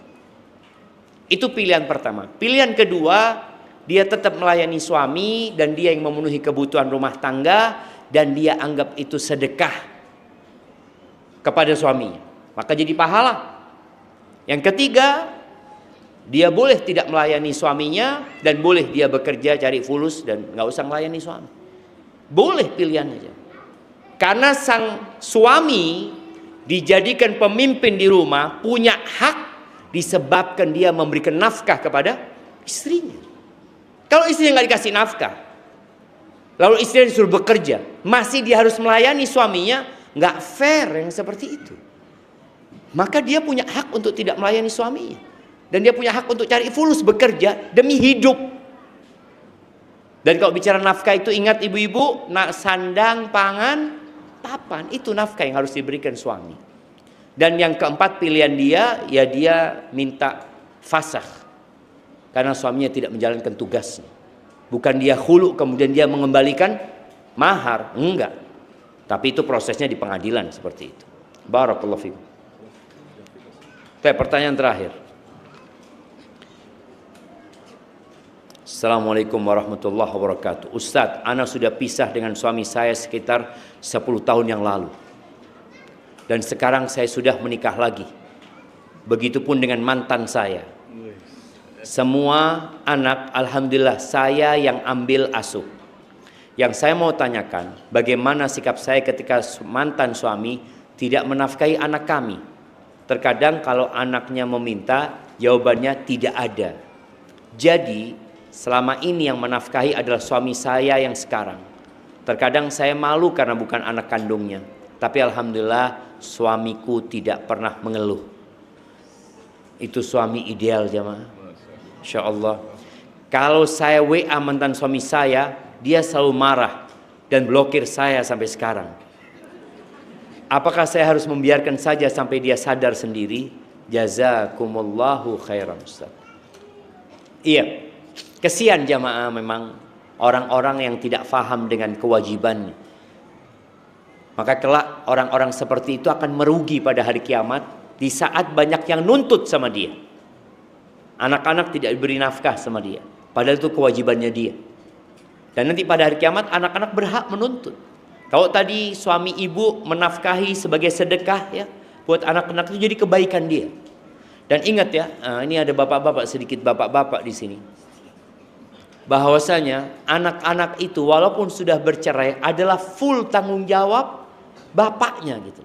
[SPEAKER 1] Itu pilihan pertama. Pilihan kedua, dia tetap melayani suami dan dia yang memenuhi kebutuhan rumah tangga dan dia anggap itu sedekah kepada suaminya. Maka jadi pahala. Yang ketiga, dia boleh tidak melayani suaminya dan boleh dia bekerja cari fulus dan nggak usah melayani suami. Boleh pilihan aja. Karena sang suami dijadikan pemimpin di rumah, punya hak disebabkan dia memberikan nafkah kepada istrinya. Kalau istrinya nggak dikasih nafkah, lalu istrinya disuruh bekerja, masih dia harus melayani suaminya, nggak fair yang seperti itu. Maka dia punya hak untuk tidak melayani suaminya. Dan dia punya hak untuk cari fulus bekerja demi hidup. Dan kalau bicara nafkah itu ingat ibu-ibu, sandang, pangan, papan, itu nafkah yang harus diberikan suami. Dan yang keempat pilihan dia, ya dia minta fasakh. Karena suaminya tidak menjalankan tugasnya. Bukan dia khulu kemudian dia mengembalikan mahar, enggak. Tapi itu prosesnya di pengadilan seperti itu. Barakallahu fikum. Pertanyaan terakhir. Assalamualaikum warahmatullahi wabarakatuh. Ustadz, ana sudah pisah dengan suami saya sekitar 10 tahun yang lalu. Dan sekarang saya sudah menikah lagi. Begitupun dengan mantan saya. Semua anak, alhamdulillah saya yang ambil asuh. Yang saya mau tanyakan, bagaimana sikap saya ketika mantan suami tidak menafkahi anak kami? Terkadang kalau anaknya meminta, jawabannya tidak ada. Jadi selama ini yang menafkahi adalah suami saya yang sekarang. Terkadang saya malu karena bukan anak kandungnya. Tapi alhamdulillah suamiku tidak pernah mengeluh. Itu suami ideal jamaah. Insya Allah. Kalau saya WA mantan suami saya, dia selalu marah dan blokir saya sampai sekarang. Apakah saya harus membiarkan saja sampai dia sadar sendiri? Jazakumullahu khairan Ustaz. Iya, kesian jamaah memang orang-orang yang tidak faham dengan kewajibannya. Maka kelak orang-orang seperti itu akan merugi pada hari kiamat di saat banyak yang nuntut sama dia. Anak-anak tidak diberi nafkah sama dia, padahal itu kewajibannya dia. Dan nanti pada hari kiamat anak-anak berhak menuntut. Kalau tadi suami ibu menafkahi sebagai sedekah ya, buat anak-anak itu jadi kebaikan dia. Dan ingat ya, ini ada bapak-bapak, sedikit bapak-bapak di sini. Bahwasanya anak-anak itu walaupun sudah bercerai adalah full tanggung jawab bapaknya gitu.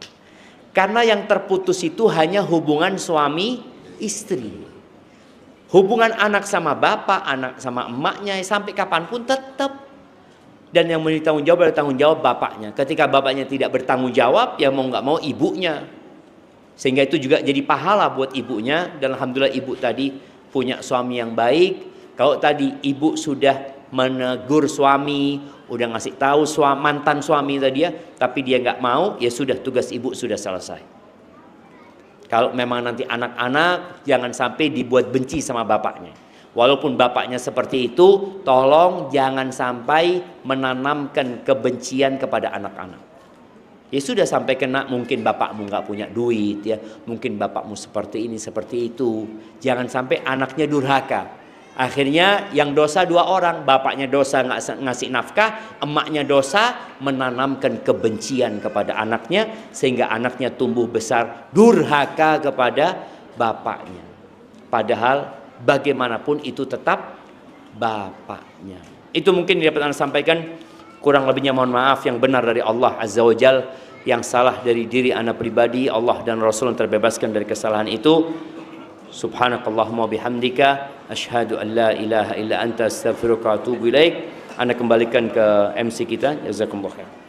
[SPEAKER 1] Karena yang terputus itu hanya hubungan suami istri. Hubungan anak sama bapak, anak sama emaknya sampai kapanpun tetap. Dan yang menjadi tanggung jawab adalah tanggung jawab bapaknya. Ketika bapaknya tidak bertanggung jawab, ya mau nggak mau ibunya. Sehingga itu juga jadi pahala buat ibunya. Dan alhamdulillah ibu tadi punya suami yang baik. Kalau tadi ibu sudah menegur suami, udah ngasih tahu mantan suami tadi ya, tapi dia nggak mau, ya sudah, tugas ibu sudah selesai. Kalau memang nanti anak-anak jangan sampai dibuat benci sama bapaknya. Walaupun bapaknya seperti itu, tolong jangan sampai menanamkan kebencian kepada anak-anak. Ya sudah, sampai kena mungkin bapakmu nggak punya duit ya, mungkin bapakmu seperti ini seperti itu. Jangan sampai anaknya durhaka. Akhirnya yang dosa dua orang, bapaknya dosa nggak ngasih nafkah, emaknya dosa menanamkan kebencian kepada anaknya sehingga anaknya tumbuh besar durhaka kepada bapaknya. Padahal bagaimanapun itu tetap bapaknya. Itu mungkin dapat Anda sampaikan, kurang lebihnya mohon maaf, yang benar dari Allah Azza wa Jal, yang salah dari diri Anda pribadi, Allah dan Rasul terbebaskan dari kesalahan itu. Subhanakallahumma bihamdika asyhadu an la ilaha illa anta astaghfiruka wa atubu ilaik. Anda kembalikan ke MC kita. Jazakumullah khair.